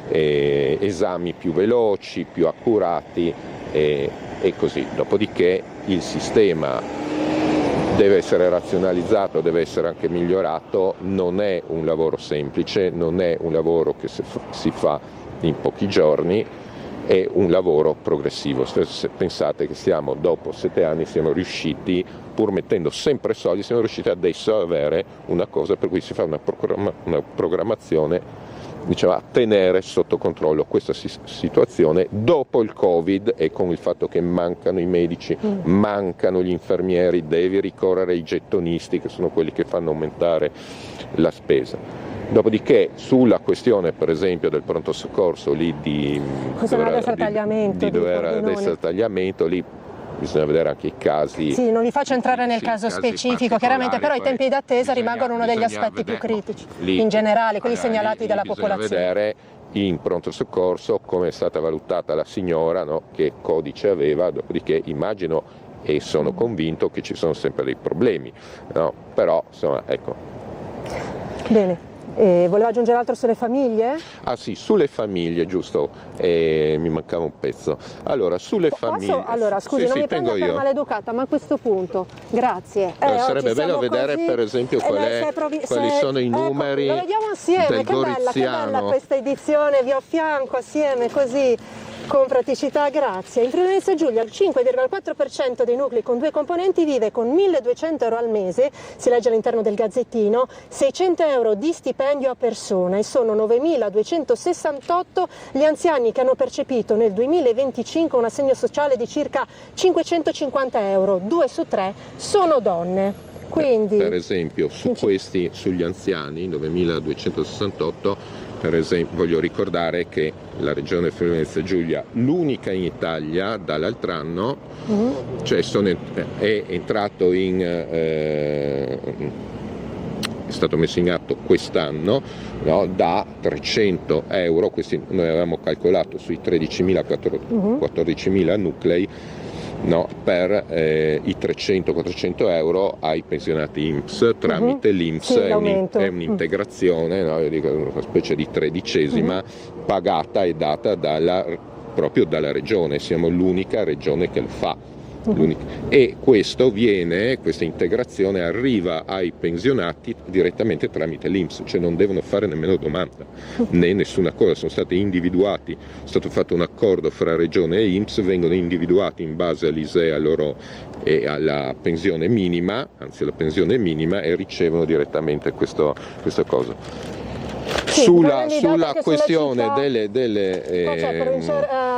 Speaker 3: esami più veloci, più accurati e così. Dopodiché il sistema deve essere razionalizzato, deve essere anche migliorato, non è un lavoro semplice, non è un lavoro che si fa in pochi giorni, è un lavoro progressivo. Se pensate che dopo 7 anni siamo riusciti, pur mettendo sempre soldi, siamo riusciti adesso ad avere una cosa per cui si fa una programmazione, diciamo, a tenere sotto controllo questa situazione dopo il Covid, e con il fatto che mancano i medici, mancano gli infermieri, devi ricorrere ai gettonisti, che sono quelli che fanno aumentare la spesa. Dopodiché sulla questione per esempio del pronto soccorso lì di dover essere tagliamento, lì bisogna vedere anche i casi.
Speaker 1: Sì, non vi faccio entrare nel caso specifico, chiaramente, però i tempi d'attesa rimangono uno degli aspetti più critici, in generale, quelli segnalati dalla popolazione.
Speaker 3: Bisogna vedere in pronto soccorso come è stata valutata la signora, no? Che codice aveva, dopodiché immagino e sono convinto che ci sono sempre dei problemi, no? Però insomma, ecco.
Speaker 1: Bene. Voleva aggiungere altro sulle famiglie?
Speaker 3: Ah sì, sulle famiglie, giusto, mi mancava un pezzo. Allora, sulle famiglie...
Speaker 1: Allora, scusi, non mi prenda per maleducata, ma a questo punto, grazie.
Speaker 3: Sarebbe bello vedere
Speaker 1: così,
Speaker 3: per esempio quali sono i numeri
Speaker 1: lo vediamo assieme,
Speaker 3: del
Speaker 1: che bella questa edizione, vi affianco assieme così, con praticità, grazie. In Friuli Venezia Giulia il 5,4% dei nuclei con 2 componenti vive con 1.200 euro al mese, si legge all'interno del Gazzettino, 600 euro di stipendio a persona, e sono 9.268 gli anziani che hanno percepito nel 2025 un assegno sociale di circa 550 euro, 2 su 3 sono donne. Quindi,
Speaker 3: per esempio sugli anziani 9.268, per esempio, voglio ricordare che la regione Friuli Venezia Giulia, l'unica in Italia dall'altro anno, cioè è entrato è stato messo in atto quest'anno, no, da 300 euro, questi noi avevamo calcolato sui 14.000 nuclei, no, per i 300-400 euro ai pensionati INPS tramite l'INPS, è un'integrazione, no, io dico, una specie di tredicesima pagata e data proprio dalla regione, siamo l'unica regione che lo fa. E questa integrazione arriva ai pensionati direttamente tramite l'INPS, cioè non devono fare nemmeno domanda né nessuna cosa, sono stati individuati, è stato fatto un accordo fra regione e INPS, vengono individuati in base all'ISEE e alla pensione minima, e ricevono direttamente questa cosa.
Speaker 1: Sì,
Speaker 3: sulla questione
Speaker 1: a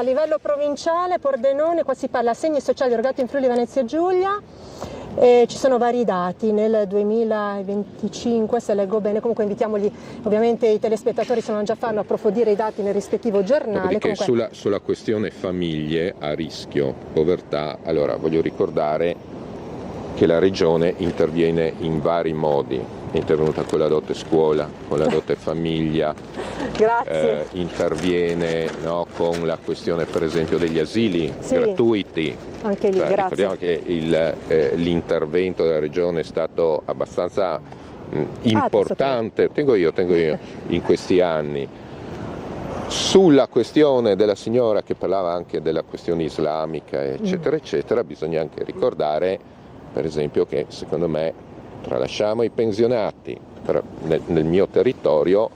Speaker 1: livello provinciale, Pordenone, qua si parla assegni sociali erogati in Friuli Venezia Giulia, ci sono vari dati nel 2025, se leggo bene, comunque invitiamo ovviamente i telespettatori, se non già fanno, a approfondire i dati nel rispettivo giornale.
Speaker 3: Sulla questione famiglie a rischio, povertà, allora voglio ricordare che la regione interviene in vari modi. È intervenuta con la dote scuola, con la dote famiglia, interviene, no, con la questione per esempio degli asili gratuiti.
Speaker 1: Anche lì,
Speaker 3: ricordiamo che l'intervento della regione è stato abbastanza importante, tengo io, in questi anni. Sulla questione della signora che parlava anche della questione islamica, eccetera, eccetera, bisogna anche ricordare per esempio che secondo me, tralasciamo i pensionati, nel mio territorio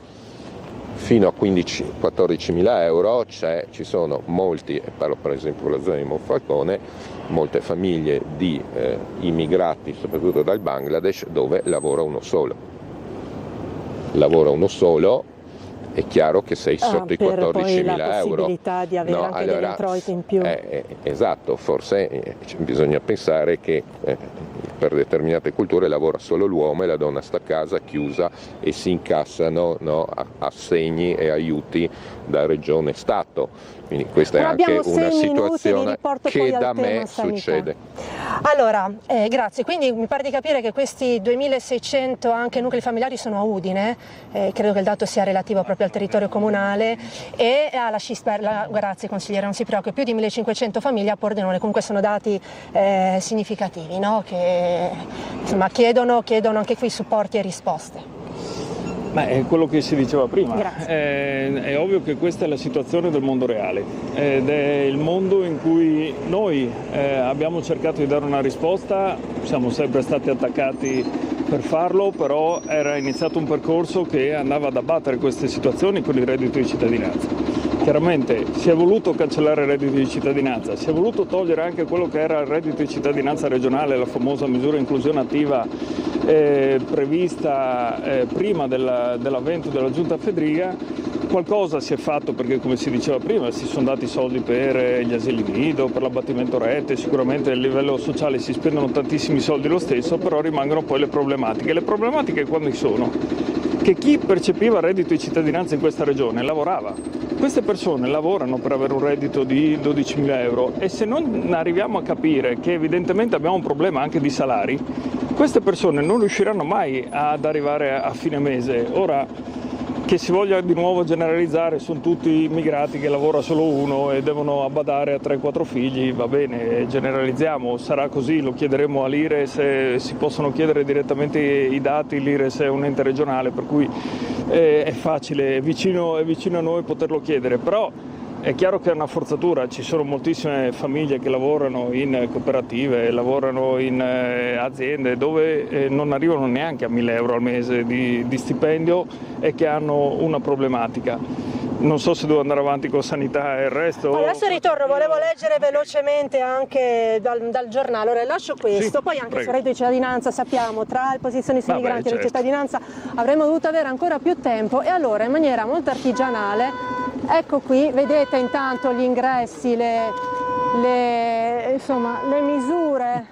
Speaker 3: fino a 14.000 euro ci sono molti, e parlo per esempio della zona di Monfalcone, molte famiglie di immigrati, soprattutto dal Bangladesh, dove lavora uno solo. È chiaro che sei sotto i 14.000 euro.
Speaker 1: La possibilità di avere anche degli introiti in più.
Speaker 3: Esatto, forse bisogna pensare che per determinate culture lavora solo l'uomo e la donna sta a casa chiusa e si incassano, no, assegni e aiuti da regione e Stato. Quindi questa è anche una situazione che da me succede.
Speaker 1: Allora, grazie. Quindi mi pare di capire che questi 2.600 anche nuclei familiari sono a Udine, credo che il dato sia relativo proprio al territorio comunale, e alla Scisper, grazie consigliere, non si preoccupi, più di 1.500 famiglie a Pordenone. Comunque sono dati significativi, no? Che insomma chiedono anche qui supporti e risposte.
Speaker 2: È quello che si diceva prima, è ovvio che questa è la situazione del mondo reale ed è il mondo in cui noi abbiamo cercato di dare una risposta, siamo sempre stati attaccati per farlo, però era iniziato un percorso che andava ad abbattere queste situazioni con il reddito di cittadinanza. Chiaramente si è voluto cancellare il reddito di cittadinanza, si è voluto togliere anche quello che era il reddito di cittadinanza regionale, la famosa misura inclusione attiva prevista prima dell'avvento della giunta Fedriga. Qualcosa si è fatto perché, come si diceva prima, si sono dati soldi per gli asili nido, per l'abbattimento rete, sicuramente a livello sociale si spendono tantissimi soldi lo stesso, però rimangono poi le problematiche. Le problematiche quando sono? Che chi percepiva il reddito di cittadinanza in questa regione lavorava. Queste persone lavorano per avere un reddito di 12.000 euro e se non arriviamo a capire che evidentemente abbiamo un problema anche di salari, queste persone non riusciranno mai ad arrivare a fine mese. Ora, che si voglia di nuovo generalizzare, sono tutti immigrati che lavora solo uno e devono abbadare a 3-4 figli, va bene, generalizziamo, sarà così, lo chiederemo all'IRES, si possono chiedere direttamente i dati, l'IRES è un ente regionale, per cui è facile, è vicino a noi poterlo chiedere, però è chiaro che è una forzatura, ci sono moltissime famiglie che lavorano in cooperative, lavorano in aziende dove non arrivano neanche a 1.000 euro al mese di stipendio e che hanno una problematica. Non so se devo andare avanti con sanità e il resto.
Speaker 1: Adesso ritorno, volevo leggere velocemente anche dal giornale, ora lascio questo,
Speaker 2: sì,
Speaker 1: poi anche
Speaker 2: prego.
Speaker 1: sul reddito di cittadinanza sappiamo, tra le posizioni sui migranti e la cittadinanza avremmo dovuto avere ancora più tempo e allora in maniera molto artigianale, ecco qui, vedete intanto gli ingressi, insomma, le misure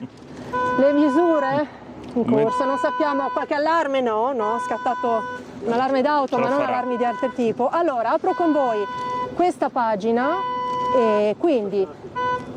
Speaker 1: in corso, non sappiamo, qualche allarme no, è scattato un allarme d'auto ma non allarmi di altro tipo. Allora apro con voi questa pagina e quindi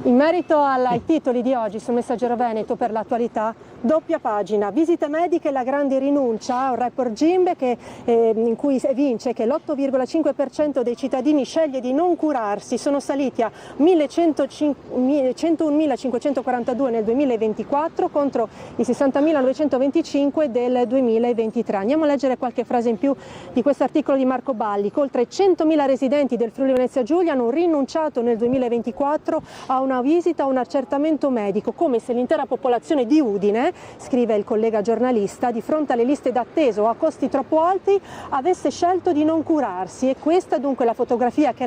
Speaker 1: in merito ai titoli di oggi sul Messaggero Veneto per l'attualità, doppia pagina, visite mediche e la grande rinuncia, un report Gimbe in cui evince che l'8,5% dei cittadini sceglie di non curarsi, sono saliti a 101.542 nel 2024 contro i 60.925 del 2023. Andiamo a leggere qualche frase in più di questo articolo di Marco Balli. Oltre 100.000 residenti del Friuli Venezia Giulia hanno rinunciato nel 2024 a una visita o un accertamento medico, come se l'intera popolazione di Udine, scrive il collega giornalista, di fronte alle liste d'attesa o a costi troppo alti avesse scelto di non curarsi. E questa dunque è la fotografia che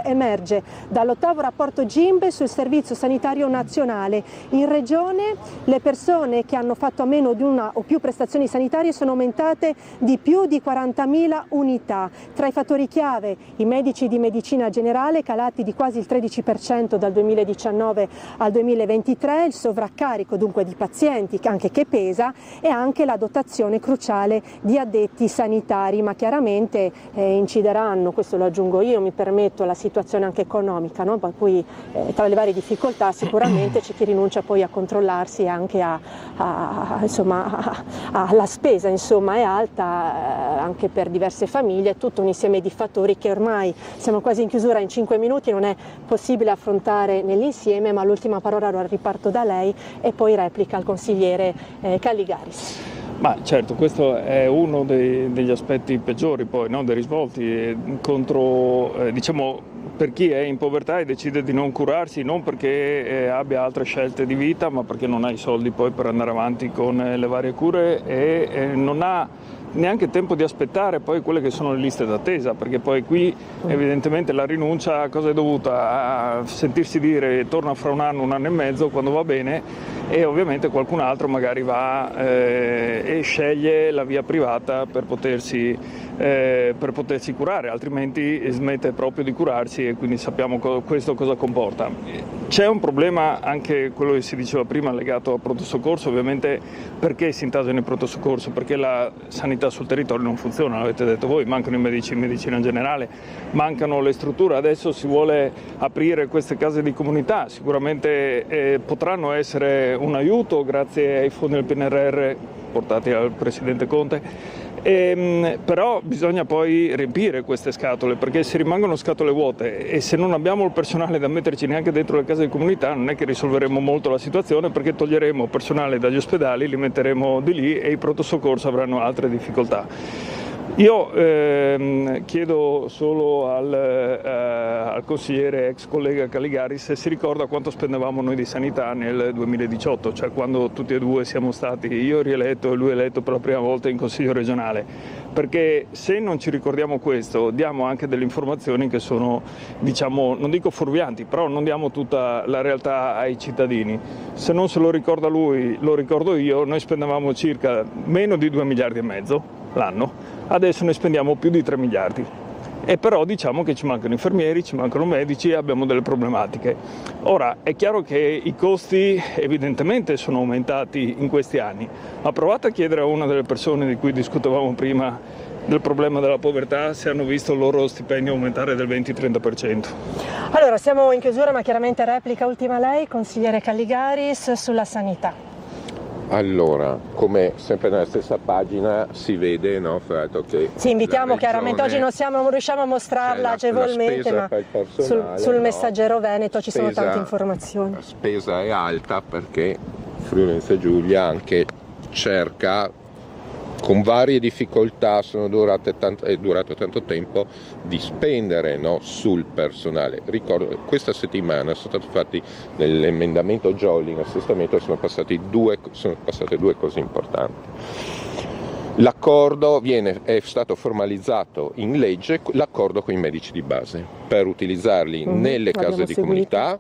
Speaker 1: emerge dall'8° rapporto Gimbe sul Servizio Sanitario Nazionale. In regione le persone che hanno fatto a meno di una o più prestazioni sanitarie sono aumentate di più di 40.000 unità. Tra i fattori chiave i medici di medicina generale calati di quasi il 13% dal 2019 al 2023, il sovraccarico dunque di pazienti anche che pesa e anche la dotazione cruciale di addetti sanitari, ma chiaramente incideranno, questo lo aggiungo io, mi permetto, la situazione anche economica, no? Per cui tra le varie difficoltà sicuramente c'è chi rinuncia poi a controllarsi e anche la spesa insomma è alta anche per diverse famiglie, tutto un insieme di fattori che ormai siamo quasi in chiusura, in 5 minuti non è possibile affrontare nell'insieme, ma l'ultima parola ora riparto da lei e poi replica al consigliere Calligaris.
Speaker 2: Ma certo, questo è uno degli aspetti peggiori poi, no? Dei risvolti contro, diciamo, per chi è in povertà e decide di non curarsi, non perché abbia altre scelte di vita, ma perché non ha i soldi poi per andare avanti con le varie cure e non ha neanche tempo di aspettare poi quelle che sono le liste d'attesa, perché poi qui evidentemente la rinuncia a cosa è dovuta? A sentirsi dire torna fra un anno e mezzo quando va bene, e ovviamente qualcun altro magari va e sceglie la via privata per potersi curare, altrimenti smette proprio di curarsi e quindi sappiamo questo cosa comporta. C'è un problema anche quello che si diceva prima legato al pronto soccorso, ovviamente perché si intasano il pronto soccorso? Perché la sanità sul territorio non funziona, l'avete detto voi, mancano i medici in medicina generale, mancano le strutture, adesso si vuole aprire queste case di comunità, sicuramente potranno essere un aiuto grazie ai fondi del PNRR portati dal Presidente Conte. Però bisogna poi riempire queste scatole, perché se rimangono scatole vuote e se non abbiamo il personale da metterci neanche dentro le case di comunità non è che risolveremo molto la situazione, perché toglieremo personale dagli ospedali, li metteremo di lì e i pronto soccorso avranno altre difficoltà. Io chiedo solo al consigliere ex collega Calligaris se si ricorda quanto spendevamo noi di sanità nel 2018, cioè quando tutti e due siamo stati, io rieletto e lui eletto per la prima volta in Consiglio regionale, perché se non ci ricordiamo questo diamo anche delle informazioni che sono, diciamo, non dico fuorvianti, però non diamo tutta la realtà ai cittadini. Se non se lo ricorda lui, lo ricordo io, noi spendevamo circa meno di 2,5 miliardi l'anno, adesso ne spendiamo più di 3 miliardi. E però diciamo che ci mancano infermieri, ci mancano medici e abbiamo delle problematiche. Ora, è chiaro che i costi evidentemente sono aumentati in questi anni, ma provate a chiedere a una delle persone di cui discutevamo prima del problema della povertà se hanno visto il loro stipendio aumentare del 20-30%.
Speaker 1: Allora, siamo in chiusura, ma chiaramente replica ultima lei, consigliere Calligaris, sulla sanità.
Speaker 3: Allora, come sempre nella stessa pagina si vede, no, che
Speaker 1: sì, invitiamo chiaramente, oggi non riusciamo a mostrarla agevolmente, ma sul Messaggero Veneto ci sono tante informazioni.
Speaker 3: La spesa è alta perché Friuli Venezia Giulia anche cerca, con varie difficoltà, è durato tanto tempo, di spendere, no, sul personale. Ricordo che questa settimana sono stati fatti nell'emendamento Jolly, nell'assestamento, sono passate due cose importanti. L'accordo è stato formalizzato in legge, l'accordo con i medici di base, per utilizzarli nelle case di comunità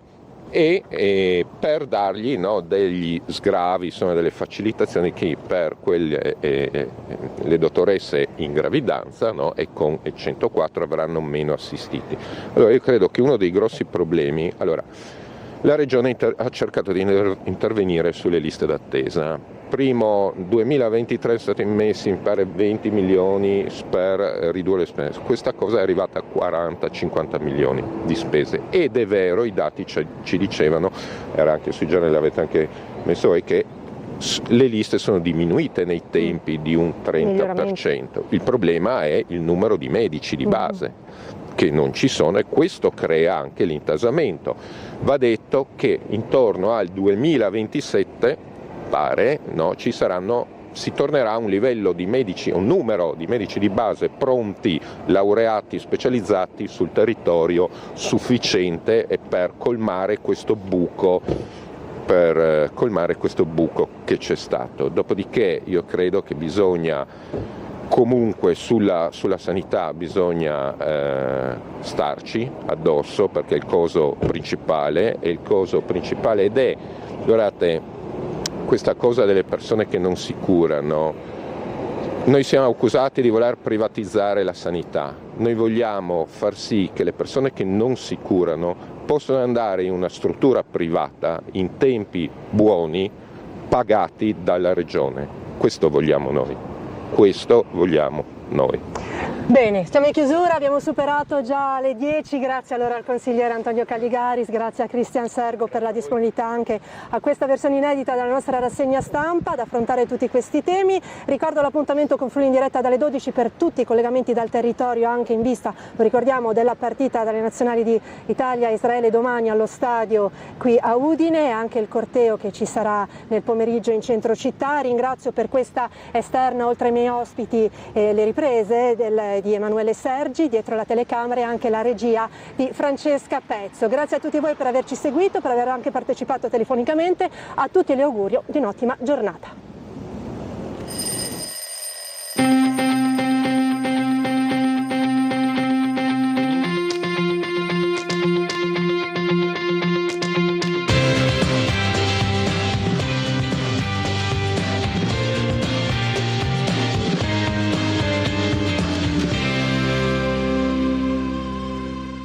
Speaker 3: e per dargli, no, degli sgravi, sono delle facilitazioni che per le dottoresse in gravidanza, no, e con 104 avranno meno assistiti. Allora io credo che uno dei grossi problemi, la Regione ha cercato di intervenire sulle liste d'attesa. Primo 2023 sono stati messi, mi pare, 20 milioni per ridurre le spese. Questa cosa è arrivata a 40-50 milioni di spese ed è vero, i dati ci dicevano, era anche sui giornali, l'avete anche messo voi, che le liste sono diminuite nei tempi di un 30%. Il problema è il numero di medici di base che non ci sono, e questo crea anche l'intasamento. Va detto che intorno al 2027 pare, no, si tornerà a un livello di medici, un numero di medici di base pronti, laureati, specializzati sul territorio sufficiente per colmare questo buco che c'è stato. Dopodiché io credo che bisogna comunque sulla sanità bisogna starci addosso, perché è il coso principale ed è, guardate, questa cosa delle persone che non si curano. Noi siamo accusati di voler privatizzare la sanità, noi vogliamo far sì che le persone che non si curano possano andare in una struttura privata in tempi buoni, pagati dalla Regione. Questo vogliamo noi.
Speaker 1: Bene, siamo in chiusura, abbiamo superato già le 10, grazie allora al consigliere Antonio Calligaris, grazie a Cristian Sergo per la disponibilità anche a questa versione inedita della nostra rassegna stampa ad affrontare tutti questi temi. Ricordo l'appuntamento con Friuli in diretta dalle 12 per tutti i collegamenti dal territorio, anche in vista, lo ricordiamo, della partita dalle nazionali di Italia e Israele domani allo stadio qui a Udine, e anche il corteo che ci sarà nel pomeriggio in centro città. Ringrazio per questa esterna, oltre ai miei ospiti, le riprese di Emanuele Sergi, dietro la telecamera, e anche la regia di Francesca Pezzo. Grazie a tutti voi per averci seguito, per aver anche partecipato telefonicamente. A tutti l'augurio di un'ottima giornata.